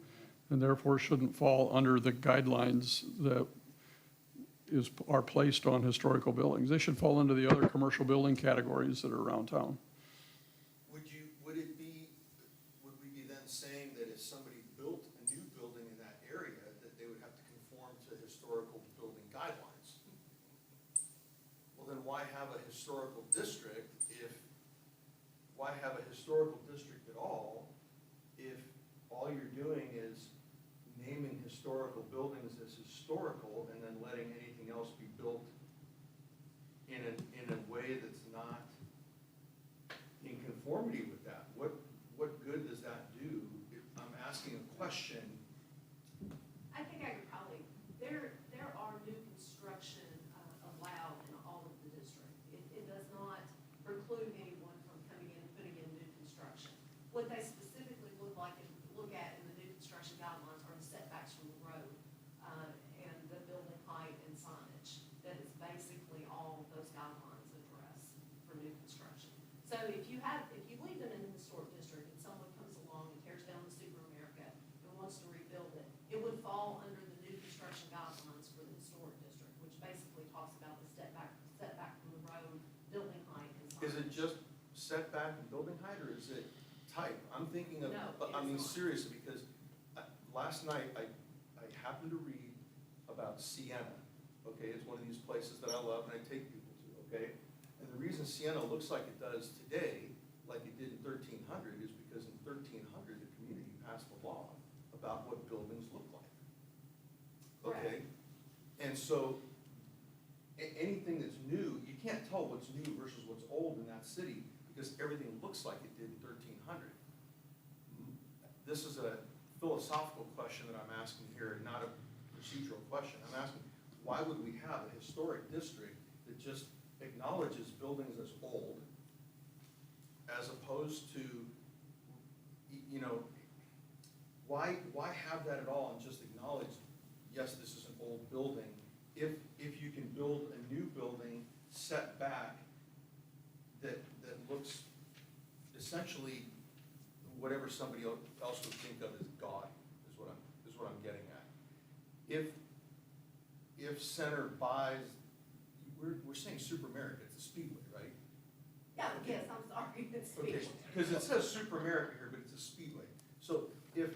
and therefore shouldn't fall under the guidelines that are placed on historical buildings. They should fall into the other commercial building categories that are around town. Would we be then saying that if somebody built a new building in that area, that they would have to conform to historical building guidelines? Well, then why have a historical district why have a historical district at all if all you're doing is naming historical buildings as historical and then letting anything else be built in a way that's not in conformity with that? What good does that do? I'm asking a question. I think I could probably, there are new construction allowed in all of the district. It does not preclude anyone from coming in and putting in new construction. What they specifically look at in the new construction guidelines are the setbacks from the road, and the building height and signage. That is basically all those guidelines address for new construction. So if you leave them in the historic district and someone comes along and tears down the Super America and wants to rebuild it, it would fall under the new construction guidelines for the historic district, which basically talks about the setback from the road, building height and signage. Is it just setback and building height, or is it type? I'm thinking of, No, I mean, it's not. seriously, because last night I happened to read about Sienna, okay? It's one of these places that I love and I take people to, okay? And the reason Sienna looks like it does today, like it did in 1300, is because in 1300, the community passed a law about what buildings look like. Okay? And so, anything that's new, you can't tell what's new versus what's old in that city because everything looks like it did in 1300. This is a philosophical question that I'm asking here, not a procedural question. I'm asking, why would we have a historic district that just acknowledges buildings as old as opposed to, why have that at all and just acknowledge, yes, this is an old building, if you can build a new building set back that looks essentially whatever somebody else would think of as God, is what I'm getting at. If Center buys, we're saying Super America, it's a speedway, right? Yeah, yes, I'm sorry, it's Okay, because it says Super America here, but it's a speedway. So if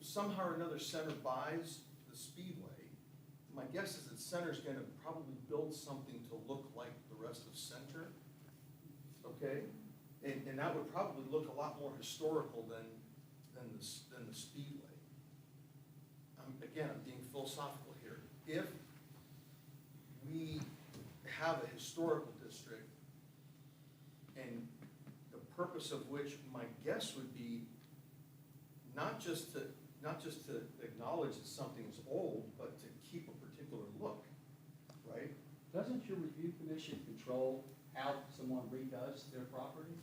somehow or another Center buys the speedway, my guess is that Center's gonna probably build something to look like the rest of Center, okay? And that would probably look a lot more historical than the speedway. Again, I'm being philosophical here. If we have a historical district, and the purpose of which my guess would be not just to acknowledge that something is old, but to keep a particular look, right? Doesn't your review commission control how someone redoes their property?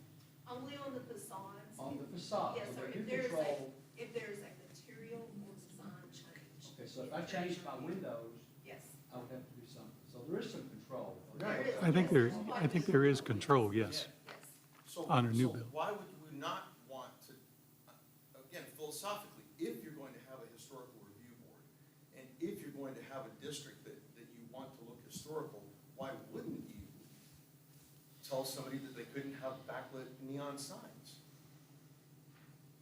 Only on the facades. On the facade? Yes, So sir. you If there's control- a material or design change. Okay, so if I change my windows, Yes. I would have to do something. So there is some control. There is. I think Yes, there is control, yes, Yes. So, on a new so build. why would we not want to, again, philosophically, if you're going to have a historical review board, and if you're going to have a district that you want to look historical, why wouldn't you tell somebody that they couldn't have backlit neon signs?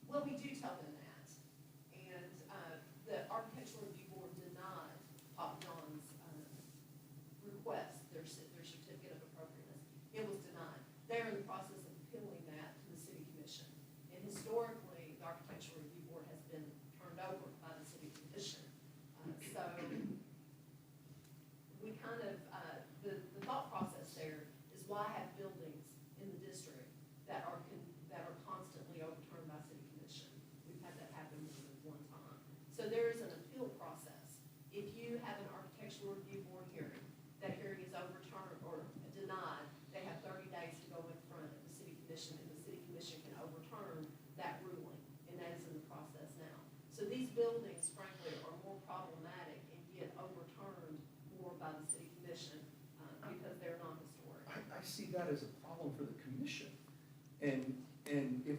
Well, we do tell them that. And the Architectural Review Board denied Papa John's request, their certificate of appropriateness. It was denied. They're in the process of appealing that to the city commission. And historically, the Architectural Review Board has been turned over by the city commission. So we kind of, the thought process there is why have buildings in the district that are constantly overturned by city commission?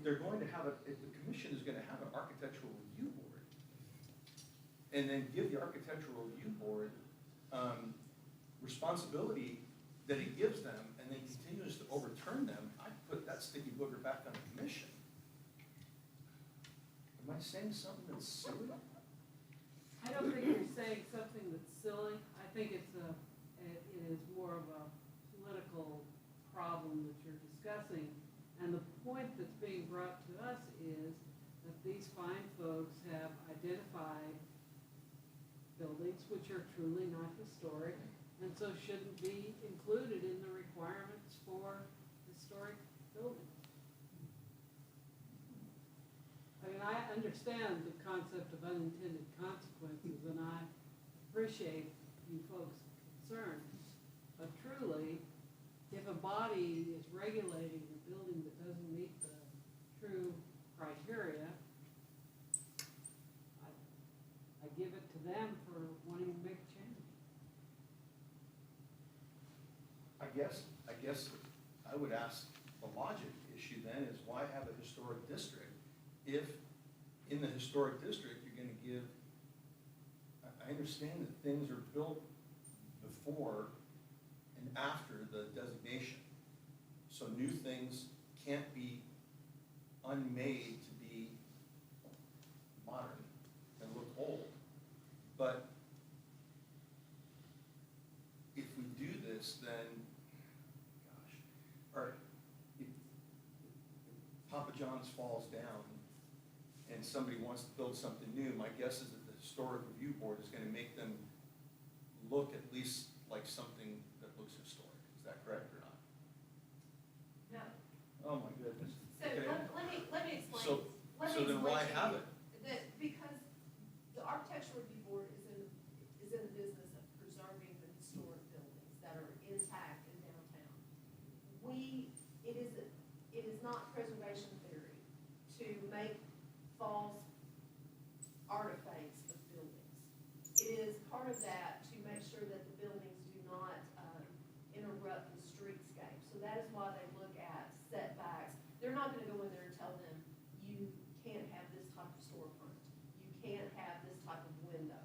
they're going to have the commission is gonna have an architectural review board. And then give the architectural review board, responsibility that it gives them, and then continues to overturn them. I put that sticky booger back on the commission. Am I saying something that's silly? I don't think you're saying something that's silly. I think it is more of a political problem that you're discussing. And the point that's being brought to us is that these fine folks have identified buildings which are truly not historic, and so shouldn't be included in the requirements for historic buildings. I mean, I understand the concept of unintended consequences, and I appreciate you folks' concern. But truly, if a body is regulating a building that doesn't meet the true criteria, I give it to them for wanting to make a change. I guess I would ask the logic issue then is why have a historic district if in the historic district you're gonna give, I understand that things are built before and after the designation. So new things can't be unmade to be modern and look old. But if we do this, then, gosh, or if Papa John's falls down and somebody wants to build something new, my guess is that the historic review board is gonna make them look at least like something that looks historic. Is that correct or not? No. Oh, my goodness. So Okay. let me explain. So, Let so me then why explain to have you it? that because the architectural review board is in the business of preserving the historic buildings that are intact in downtown. It is not preservation theory to make false artifacts of buildings. It is part of that to make sure that the buildings do not interrupt the streetscape. So that is why they look at setbacks. They're not gonna go in there and tell them, you can't have this type of storefront. You can't have this type of window.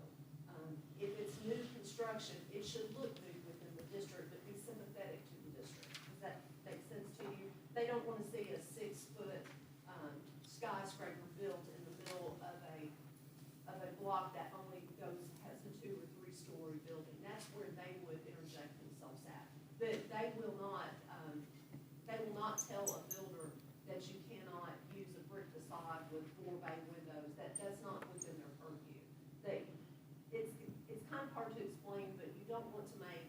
If it's new construction, it should look new within the district, but be sympathetic to the district. Does that make sense to you? They don't wanna see a 6-foot skyscraper built in the middle of a block that only has a 2 or 3 story building. That's where they would interject themselves at. But they will not tell a builder that you cannot use a brick facade with 4 bay windows. That's not within their purview. It's kind of hard to explain, but you don't want to make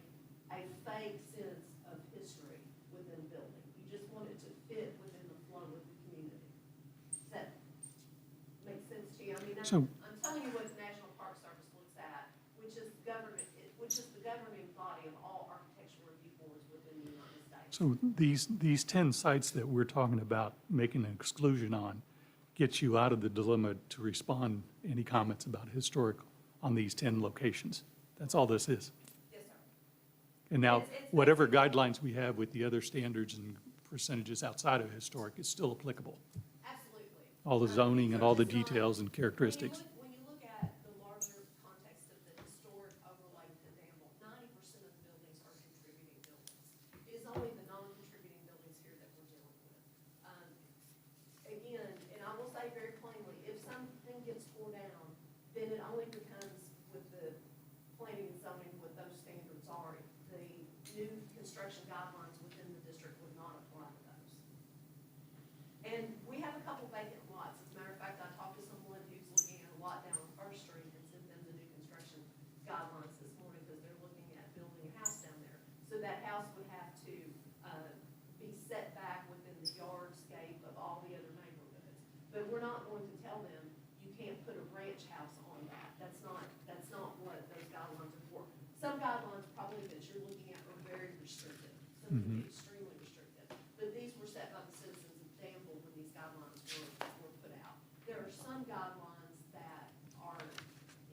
a fake sense of history within a building. You just want it to fit within the flow of the community. Does that make sense to you? I mean, I'm telling you what the National Park Service looks at, which is the governing body of all architectural review boards within the United States. So these 10 sites that we're talking about making an exclusion on gets you out of the dilemma to respond any comments about historical on these 10 locations. That's all this is. Yes, sir. And now, It's whatever guidelines we have with the other standards and percentages outside of historic is still applicable. Absolutely. All the zoning and all the These are just not- details and characteristics. When you look at the larger context of the historic overlay to Danville, 90% of the buildings are contributing buildings. It is only the non-contributing buildings here that we're dealing with. Again, and I will say very plainly, if something gets tore down, then it only becomes with the planning and zoning what those standards are. The new construction guidelines within the district would not apply to those. And we have a couple vacant lots. As a matter of fact, I talked to someone who's looking at a lot down on First Street and sent them the new construction guidelines this morning because they're looking at building a house down there. So that house would have to be set back within the yardscape of all the other neighborhoods. But we're not going to tell them you can't put a ranch house on that. That's not what those guidelines are for. Some guidelines probably that you're looking at are very restrictive. Some would be extremely restrictive. But these were set by the citizens of Danville when these guidelines were put out. There are some guidelines that are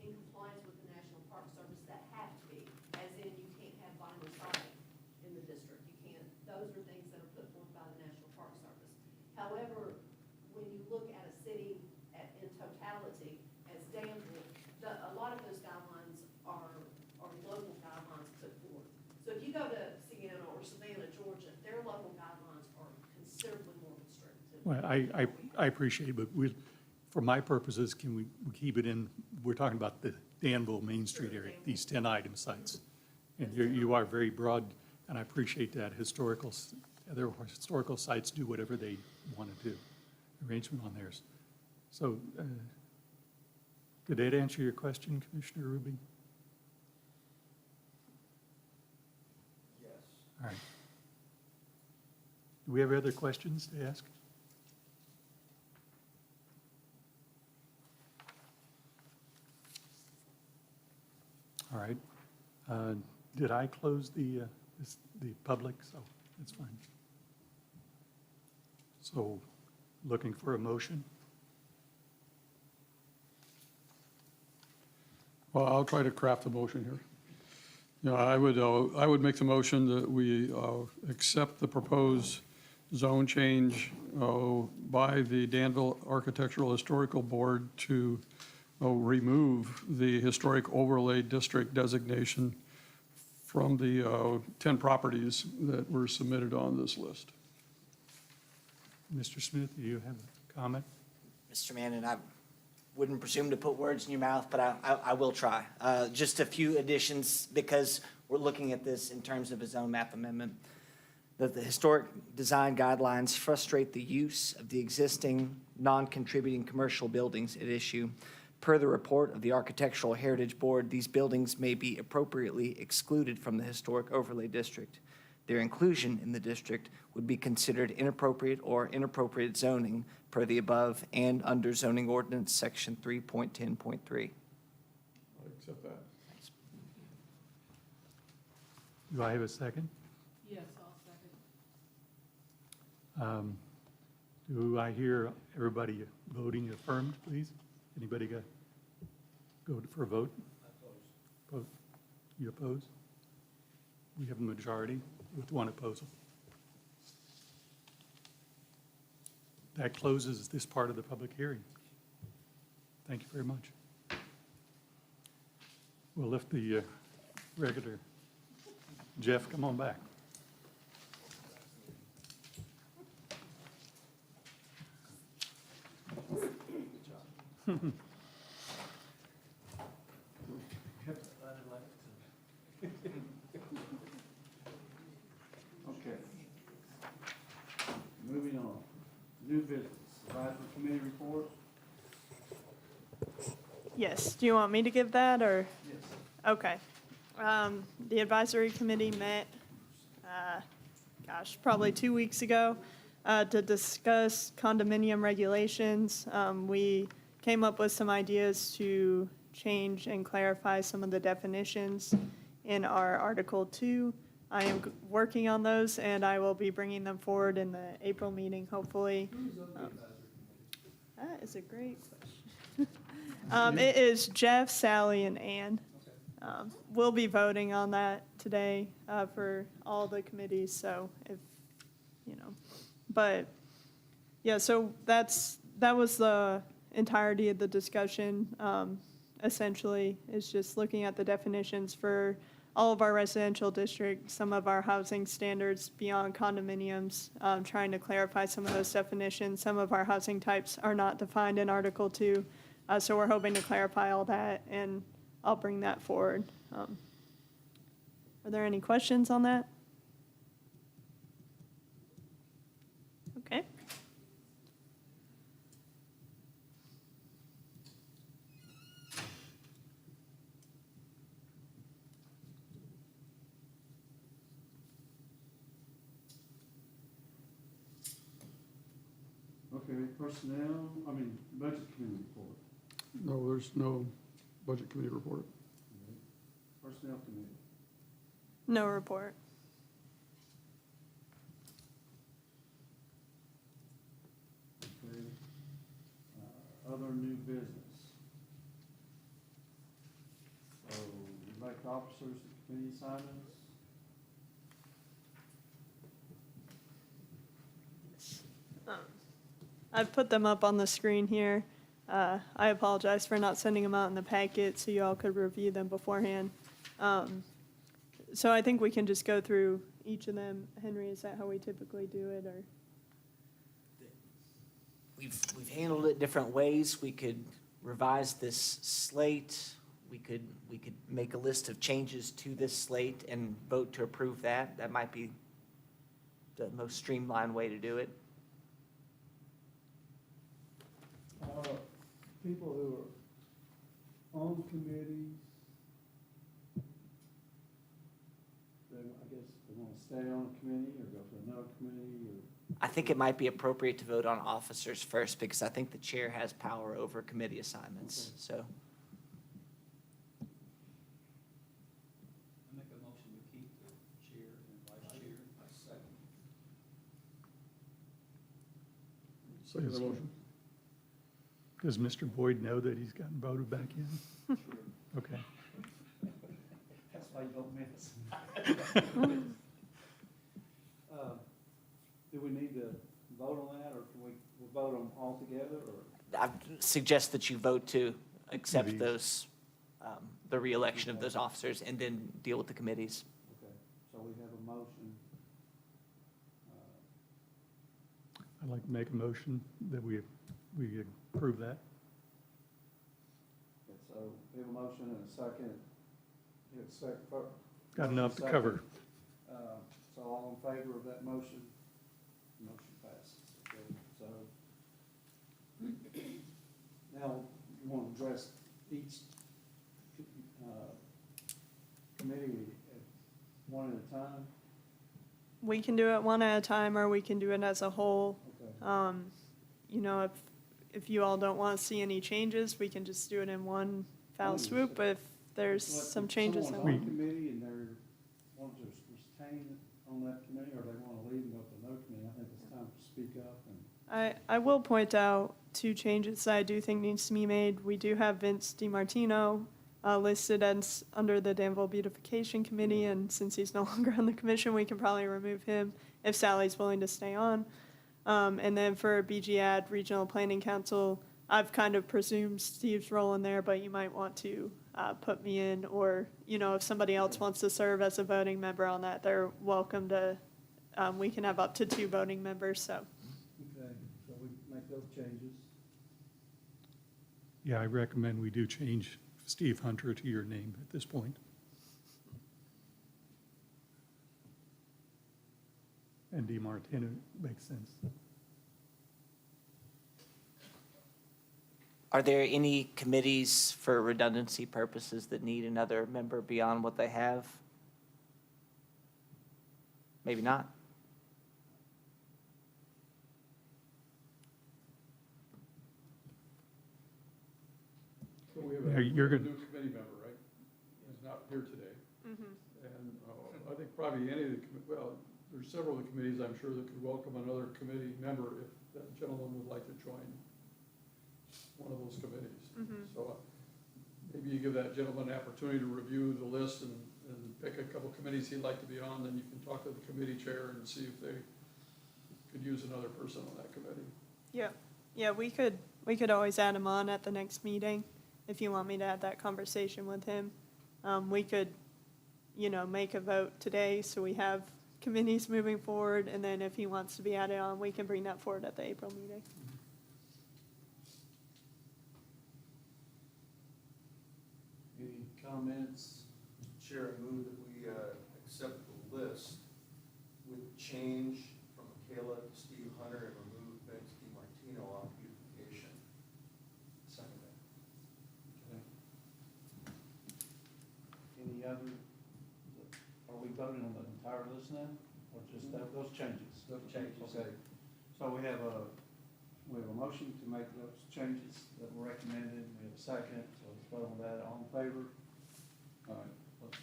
in compliance with the National Park Service that have to be, as in you can't have vinyl siding in the district. You can't, those are things that are put forth by the National Park Service. However, Well, I appreciate it, but for my purposes, can we keep it in, we're talking about the Danville Main Street area, these 10 item sites. And you are very broad, and I appreciate that. Other historical sites do whatever they want to do, arrangement on theirs. So, did that answer your question, Commissioner Ruby? Yes. All right. Do we have other questions to ask? All right. Did I close the public? So that's fine. So looking for a motion? Well, I'll try to craft a motion here. Yeah, I would make the motion that we accept the proposed zone change by the Danville Architectural Historical Board to remove the historic overlay district designation from the 10 properties that were submitted on this list. Mr. Smith, do you have a comment? Mr. Manning, I wouldn't presume to put words in your mouth, but I will try. Just a few additions, because we're looking at this in terms of a zone map amendment. That the historic design guidelines frustrate the use of the existing non-contributing commercial buildings at issue. Per the report of the Architectural Heritage Board, these buildings may be appropriately excluded from the historic overlay district. Their inclusion in the district would be considered inappropriate or inappropriate zoning per the above and under zoning ordinance section 3.10.3. I accept that. Do I have a second? Yes, I'll second. Do I hear everybody voting affirmed, please? Anybody go for a vote? Oppose. You oppose? We have a majority with one opposal. That closes this part of the public hearing. Thank you very much. We'll lift the regular. Jeff, come on back. Okay. Moving on. New business, advisory committee report? Yes, do you want me to give that, or? Yes. Okay. The advisory committee met, probably 2 weeks ago, to discuss condominium regulations. We came up with some ideas to change and clarify some of the definitions in our Article 2. I am working on those, and I will be bringing them forward in the April meeting, hopefully. That is a great question. It is Jeff, Sally, and Ann. We'll be voting on that today for all the committees, so if, but, yeah, so that was the entirety of the discussion. Essentially, is just looking at the definitions for all of our residential districts, some of our housing standards beyond condominiums, trying to clarify some of those definitions. Some of our housing types are not defined in Article 2, so we're hoping to clarify all that, and I'll bring that forward. Are there any questions on that? Okay. Okay, budget committee report. No, there's no budget committee report. Personnel committee. No report. Okay. Other new business. So, elect officers, committee assignments. I've put them up on the screen here. I apologize for not sending them out in the packet so you all could review them beforehand. So I think we can just go through each of them. Henry, is that how we typically do it, or? we've handled it different ways. We could revise this slate. We could make a list of changes to this slate and vote to approve that. That might be the most streamlined way to do it. People who are on committees, I guess they want to stay on a committee or go to another committee or. I think it might be appropriate to vote on officers first because I think the chair has power over committee assignments, so. I make a motion to keep the chair and vice chair. I second. Second the motion. Does Mr. Boyd know that he's gotten voted back in? Okay. That's why you don't miss. Do we need to vote on that, or can we vote on them all together, or? I suggest that you vote to accept These. those, the reelection of those officers and then deal with the committees. Okay, so we have a motion. I'd like to make a motion that we approve that. Okay, so we have a motion and a second. You have a second. Got enough to cover. So all in favor of that motion? Motion passes. Okay, so now you want to address each committee at one at a time? We can do it one at a time, or we can do it as a whole. Okay. You know, if you all don't want to see any changes, we can just do it in one foul swoop, but if there's So if some changes. Someone's on a committee and they're want to retain on that committee, or they want to leave and go to another committee, I think it's time to speak up and. I will point out two changes that I do think needs to be made. We do have Vince DiMartino listed as under the Danville Beautification Committee, and since he's no longer on the commission, we can probably remove him if Sally's willing to stay on. And then for BGAD, Regional Planning Council, I've kind of presumed Steve's role in there, but you might want to put me in, or, you know, if somebody else wants to serve as a voting member on that, they're welcome to, we can have up to 2 voting members, so. Okay, so we make those changes. Yeah, I recommend we do change Steve Hunter to your name at this point. And DiMartino makes sense. Are there any committees for redundancy purposes that need another member beyond what they have? Maybe not. So we have Yeah, a you're new good. committee member, right? He's not here today. And I think probably any of the, well, there's several of the committees, I'm sure, that could welcome another committee member if that gentleman would like to join one of those committees. So maybe you give that gentleman an opportunity to review the list and pick a couple committees he'd like to be on, then you can talk to the committee chair and see if they could use another person on that committee. Yeah, we could always add him on at the next meeting if you want me to have that conversation with him. We could, you know, make a vote today so we have committees moving forward, and then if he wants to be added on, we can bring that forward at the April meeting. Any comments? Chair, I move that we accept the list with change from Michaela to Steve Hunter and remove Vince DiMartino off beautification. Second that. Okay. Any other, are we voting on the entire list now, or just those changes? Those changes. Okay, so we have a motion to make those changes that were recommended, we have a second, so let's vote on that, all in favor? All right, let's,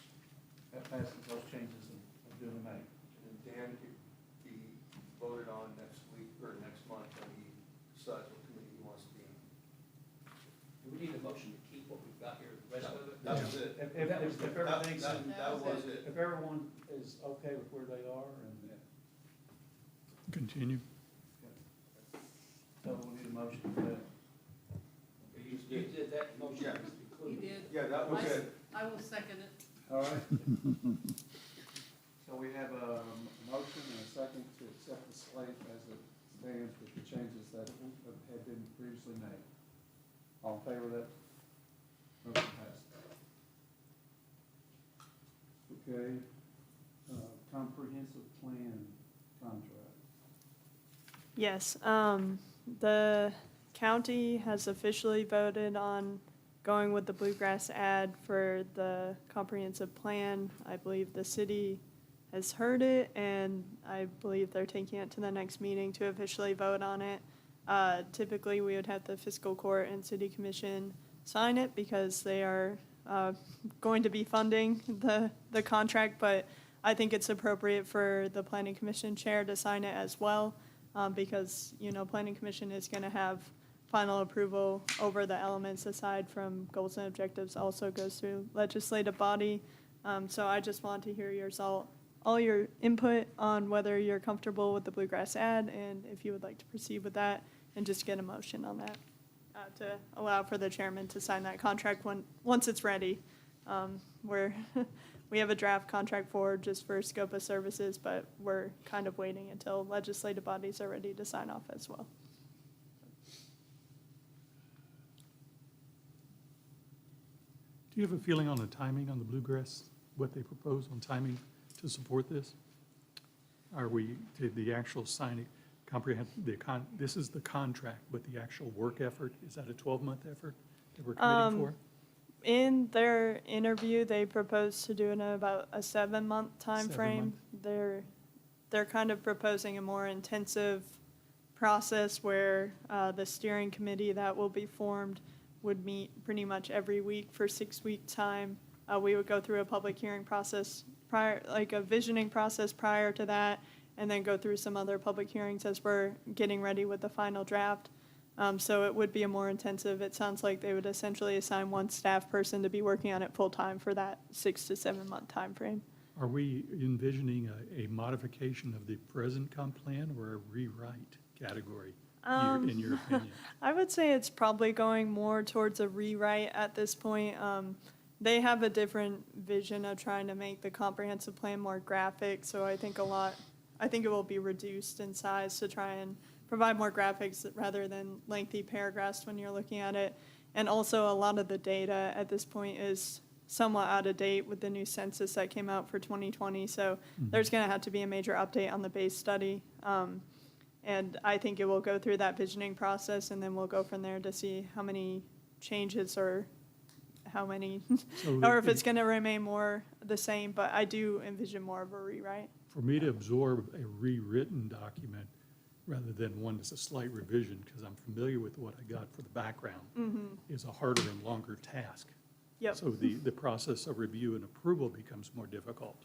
that passes, those changes are duly made. And then Dan could be voted on next week or next month when he decides what committee he wants to be on. Do we need a motion to keep what we've got here, the rest of it? That was it. If everything's, That was it. if everyone is okay with where they are, and, Continue. so we need a motion for that. You did that motion. Yeah. You did. Yeah, that was it. I will second it. All right. So we have a motion and a second to accept the slate as it stands with the changes that have had been previously made. All in favor of that? Motion passed. Okay, comprehensive plan contract. Yes, the county has officially voted on going with the bluegrass ad for the comprehensive plan. I believe the city has heard it, and I believe they're taking it to the next meeting to officially vote on it. Typically, we would have the fiscal court and city commission sign it because they are going to be funding the contract, but I think it's appropriate for the planning commission chair to sign it as well, because, planning commission is going to have final approval over the elements aside from goals and objectives, also goes through legislative body. So I just want to hear all your input on whether you're comfortable with the bluegrass ad, and if you would like to proceed with that, and just get a motion on that to allow for the chairman to sign that contract once it's ready. We have a draft contract just for scope of services, but we're kind of waiting until legislative bodies are ready to sign off as well. Do you have a feeling on the timing on the bluegrass, what they propose on timing to support this? Are we, to the actual signing, this is the contract, but the actual work effort, is that a 12-month effort that we're committing for? In their interview, they proposed to do it in about a 7-month time frame. 7 They're kind of proposing a more intensive process where the steering committee that will be formed would meet pretty much every week for 6-week time. We would go through a public hearing process prior, like a visioning process prior to that, and then go through some other public hearings as we're getting ready with the final draft. So it would be a more intensive, it sounds like they would essentially assign one staff person to be working on it full-time for that 6 to 7 month time frame. Are we envisioning a modification of the present comp plan or a rewrite category, in your opinion? I would say it's probably going more towards a rewrite at this point. They have a different vision of trying to make the comprehensive plan more graphic, so I think it will be reduced in size to try and provide more graphics rather than lengthy paragraphs when you're looking at it. And also, a lot of the data at this point is somewhat out of date with the new census that came out for 2020, so there's going to have to be a major update on the base study. And I think it will go through that visioning process, and then we'll go from there to see how many changes or how many, or if it's going to remain more the same, but I do envision more of a rewrite. For me to absorb a rewritten document rather than one that's a slight revision, because I'm familiar with what I got for the background, is a harder and longer task. Yep. So the process of review and approval becomes more difficult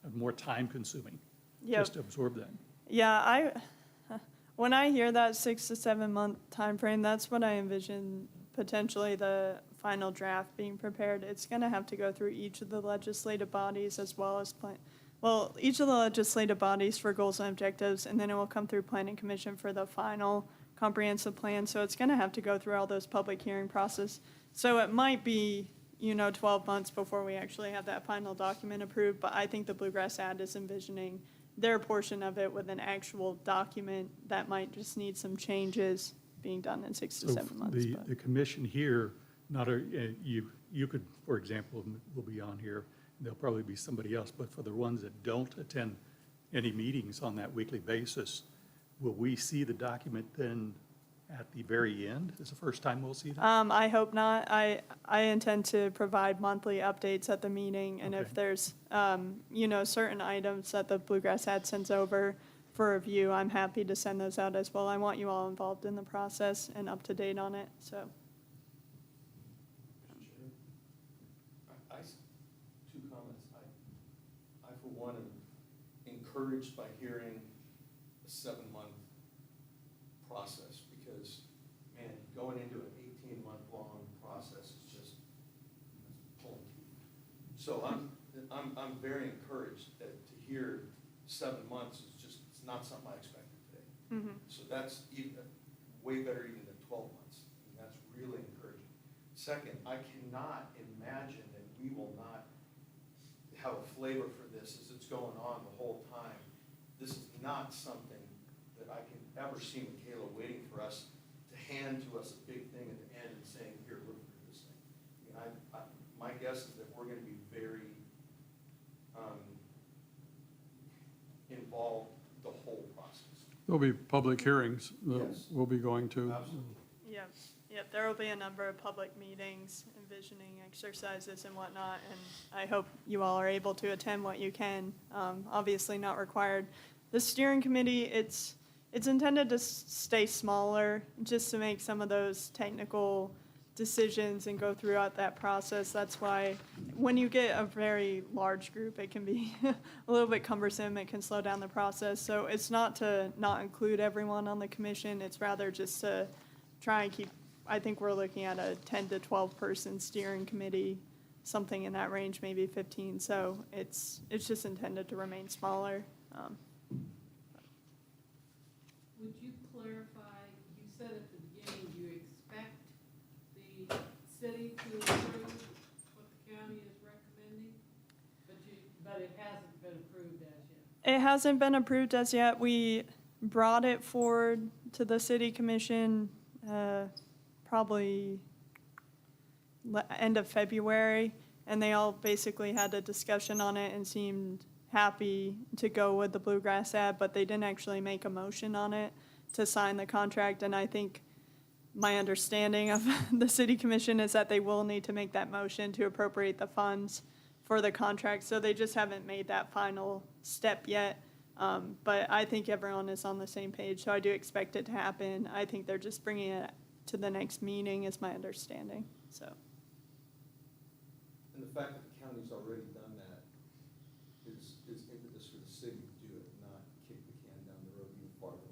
and more time-consuming, Yep. just to absorb that. Yeah, when I hear that 6 to 7 month time frame, that's what I envision potentially the final draft being prepared. It's going to have to go through each of the legislative bodies as well as each of the legislative bodies for goals and objectives, and then it will come through Planning Commission for the final comprehensive plan. So it's going to have to go through all those public hearing process. So it might be, 12 months before we actually have that final document approved, but I think the Bluegrass ad is envisioning their portion of it with an actual document that might just need some changes being done in 6 to 7 months. So the commission here, you could, for example, will be on here, there'll probably be somebody else, but for the ones that don't attend any meetings on that weekly basis, will we see the document then at the very end? Is the first time we'll see that? I hope not. I intend to provide monthly updates at the meeting, and if Okay. there's, certain items that the Bluegrass ad sends over for review, I'm happy to send those out as well. I want you all involved in the process and up to date on it, so. Two comments. I for one, am encouraged by hearing a 7-month process, because, man, going into an 18-month-long process is just pulling teeth. So I'm very encouraged that to hear 7 months is just, it's not something I expected today. So that's way better even than 12 months. I mean, that's really encouraging. Second, I cannot imagine that we will not have a flavor for this as it's going on the whole time. This is not something that I can ever see Michaela waiting for us to hand to us a big thing at the end and saying, here, look through this thing. I mean, my guess is that we're gonna be very, involved the whole process. There'll be public hearings that Yes. we'll be going to. Absolutely. Yep, there will be a number of public meetings, envisioning exercises and whatnot, and I hope you all are able to attend what you can. Obviously not required. The steering committee, it's intended to stay smaller, just to make some of those technical decisions and go throughout that process. That's why, when you get a very large group, it can be a little bit cumbersome, it can slow down the process. So it's not to not include everyone on the commission, it's rather just to try and keep, I think we're looking at a 10 to 12 person steering committee, something in that range, maybe 15. So it's just intended to remain smaller. Would you clarify, you said at the beginning you expect the city to approve what the county is recommending, but it hasn't been approved as yet? It hasn't been approved as yet. We brought it forward to the city commission probably end of February, and they all basically had a discussion on it and seemed happy to go with the Bluegrass ad, but they didn't actually make a motion on it to sign the contract. And I think my understanding of the city commission is that they will need to make that motion to appropriate the funds for the contract. So they just haven't made that final step yet. But I think everyone is on the same page, so I do expect it to happen. I think they're just bringing it to the next meeting is my understanding, so. And the fact that the county's already done that is impetus for the city to do it, not kick the can down the road even farther.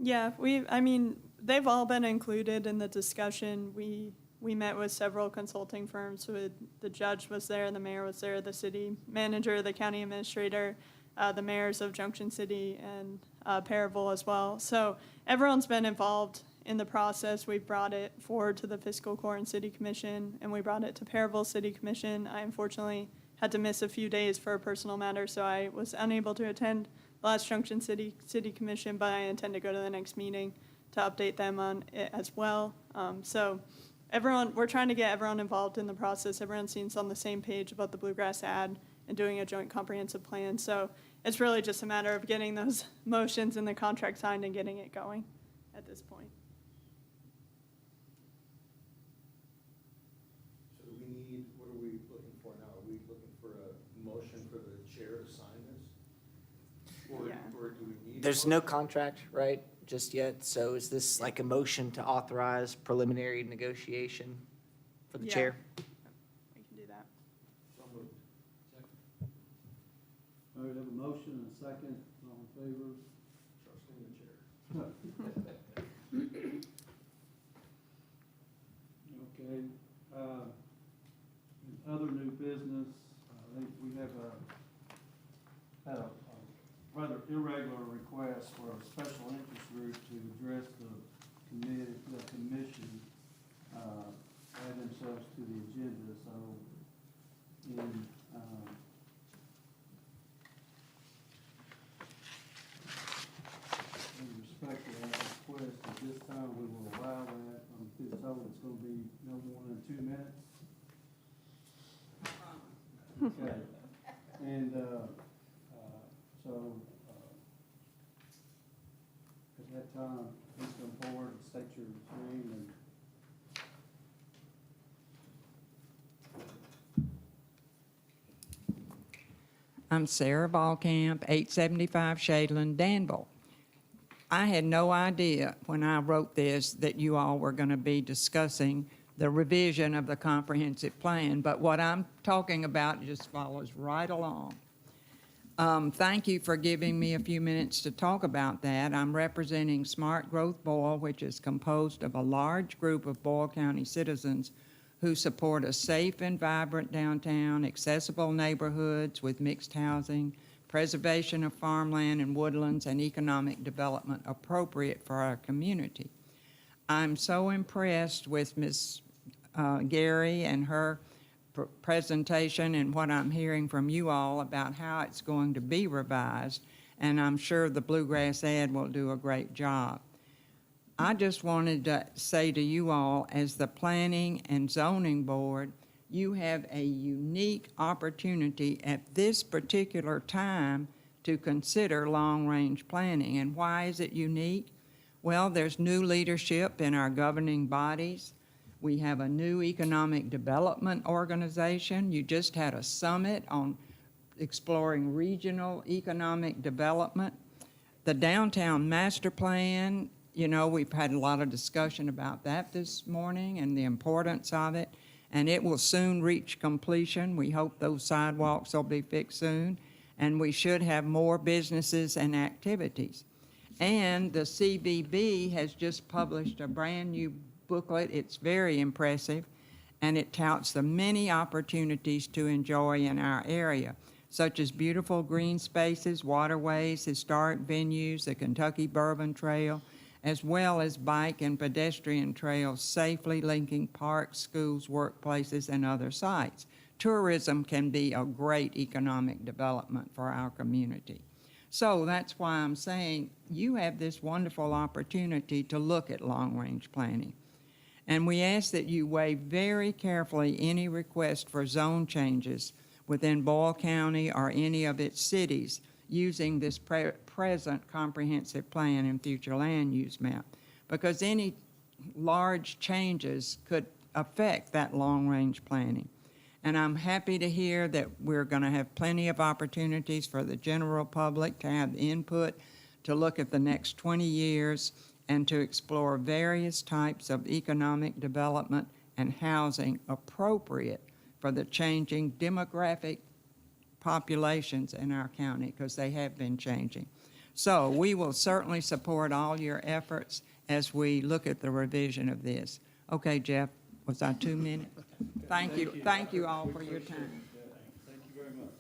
Yeah, I mean, they've all been included in the discussion. We met with several consulting firms. The judge was there, the mayor was there, the city manager, the county administrator, the mayors of Junction City and Perryville as well. So everyone's been involved in the process. We brought it forward to the Fiscal Court and City Commission, and we brought it to Perryville City Commission. I unfortunately had to miss a few days for a personal matter, so I was unable to attend the last Junction City Commission, but I intend to go to the next meeting to update them on it as well. So we're trying to get everyone involved in the process. Everyone seems on the same page about the Bluegrass ad and doing a joint comprehensive plan. So it's really just a matter of getting those motions and the contract signed and getting it going at this point. So do we need, what are we looking for now? Are we looking for a motion for the chair to sign this? Or, Yeah. or do we need? There's no contract, right, just yet, so is this like a motion to authorize preliminary negotiation for the Yeah. chair? We can do that. So moved. All right, have a motion and a second, all in favor? Trusting the chair. Okay, in other new business, I think we have had a rather irregular request for a special interest group to address the commission, add themselves to the agenda, so in, in respect to that request, at this time, we will allow that. I'm being told it's gonna be no more than 2 minutes. Okay, and, so, at that time, please come forward and state your name and. I'm Sarah Ballcamp, 875 Shadeland, Danville. I had no idea when I wrote this that you all were going to be discussing the revision of the comprehensive plan, but what I'm talking about just follows right along. Thank you for giving me a few minutes to talk about that. I'm representing Smart Growth Boyle, which is composed of a large group of Boyle County citizens who support a safe and vibrant downtown, accessible neighborhoods with mixed housing, preservation of farmland and woodlands, and economic development appropriate for our community. I'm so impressed with Ms. Gary and her presentation and what I'm hearing from you all about how it's going to be revised, and I'm sure the Bluegrass ad will do a great job. I just wanted to say to you all, as the Planning and Zoning Board, you have a unique opportunity at this particular time to consider long-range planning. And why is it unique? Well, there's new leadership in our governing bodies. We have a new economic development organization. You just had a summit on exploring regional economic development. The downtown master plan, you know, we've had a lot of discussion about that this morning and the importance of it, and it will soon reach completion. We hope those sidewalks will be fixed soon, and we should have more businesses and activities. And the CBB has just published a brand-new booklet. It's very impressive, and it touts the many opportunities to enjoy in our area, such as beautiful green spaces, waterways, historic venues, the Kentucky Bourbon Trail, as well as bike and pedestrian trails safely linking parks, schools, workplaces, and other sites. Tourism can be a great economic development for our community. So that's why I'm saying you have this wonderful opportunity to look at long-range planning. And we ask that you weigh very carefully any request for zone changes within Boyle County or any of its cities using this present comprehensive plan and future land use map, because any large changes could affect that long-range planning. And I'm happy to hear that we're going to have plenty of opportunities for the general public to have input, to look at the next 20 years, and to explore various types of economic development and housing appropriate for the changing demographic populations in our county, because they have been changing. So we will certainly support all your efforts as we look at the revision of this. Okay, Jeff, was I 2 minutes? Thank you all for your time. Thank you very much.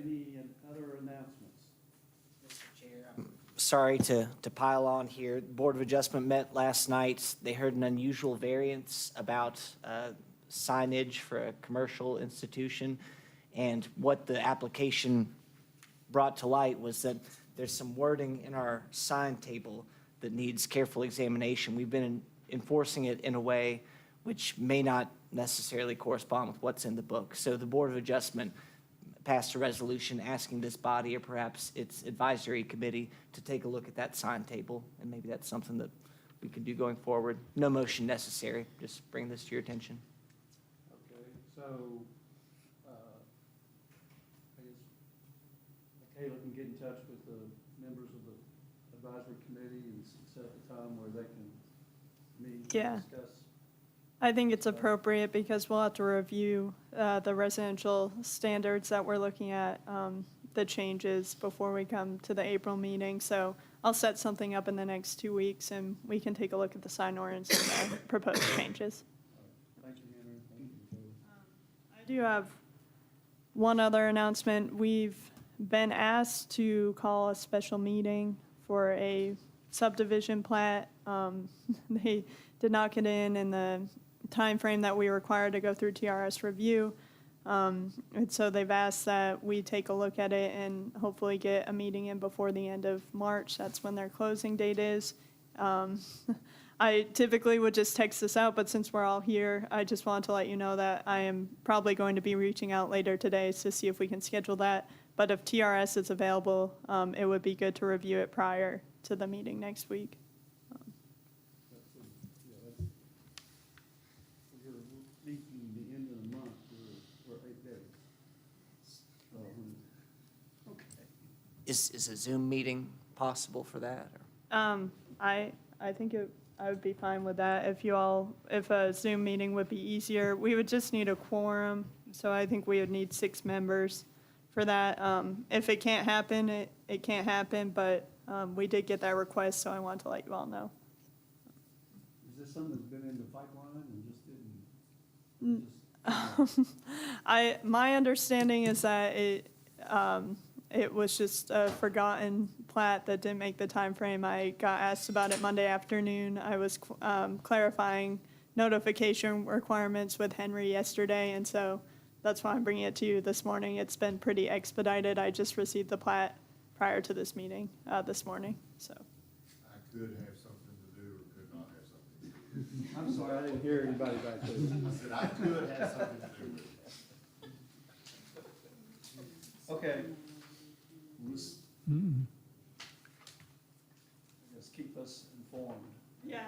Any other announcements? Mr. Chair, I'm sorry to pile on here. The Board of Adjustment met last night. They heard an unusual variance about signage for a commercial institution. And what the application brought to light was that there's some wording in our sign table that needs careful examination. We've been enforcing it in a way which may not necessarily correspond with what's in the book. So the Board of Adjustment passed a resolution asking this body, or perhaps its advisory committee, to take a look at that sign table, and maybe that's something that we could do going forward. No motion necessary, just bring this to your attention. Okay, so, I guess Michaela can get in touch with the members of the advisory committee and set up a time where they can meet Yeah. and discuss. I think it's appropriate because we'll have to review the residential standards that we're looking at, the changes before we come to the April meeting. So I'll set something up in the next 2 weeks, and we can take a look at the sign ordinance and the proposed changes. Thank you, Henry. Thank you, Joe. I do have one other announcement. We've been asked to call a special meeting for a subdivision plat. They did not get in the time frame that we required to go through TRS review. And so they've asked that we take a look at it and hopefully get a meeting in before the end of March. That's when their closing date is. I typically would just text this out, but since we're all here, I just wanted to let you know that I am probably going to be reaching out later today to see if we can schedule that. But if TRS is available, it would be good to review it prior to the meeting next week. We're meeting the end of the month, we're 8 days. So, okay. Is a Zoom meeting possible for that? Or? I think I would be fine with that. If a Zoom meeting would be easier, we would just need a quorum. So I think we would need 6 members for that. If it can't happen, it can't happen, but we did get that request, so I wanted to let you all know. Is this something that's been in the pipeline and just didn't? My understanding is that it was just a forgotten plat that didn't make the time frame. I got asked about it Monday afternoon. I was clarifying notification requirements with Henry yesterday, and so that's why I'm bringing it to you this morning. It's been pretty expedited. I just received the plat prior to this meeting this morning, so. could have something to do or could not have something to do. I'm sorry, I didn't hear anybody back there. I said I could have something to do with it. Okay. Let's keep us informed. Yeah,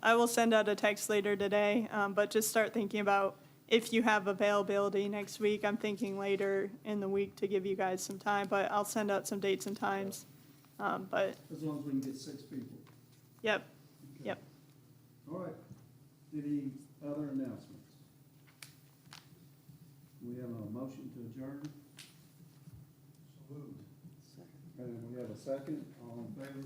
I will send out a text later today, but just start thinking about if you have availability next week. I'm thinking later in the week to give you guys some time, but I'll send out some dates and times. But, As long as we can get 6 people. yep, yep. All right. Any other announcements? We have a motion to adjourn. So moved. And we have a second. All in favor?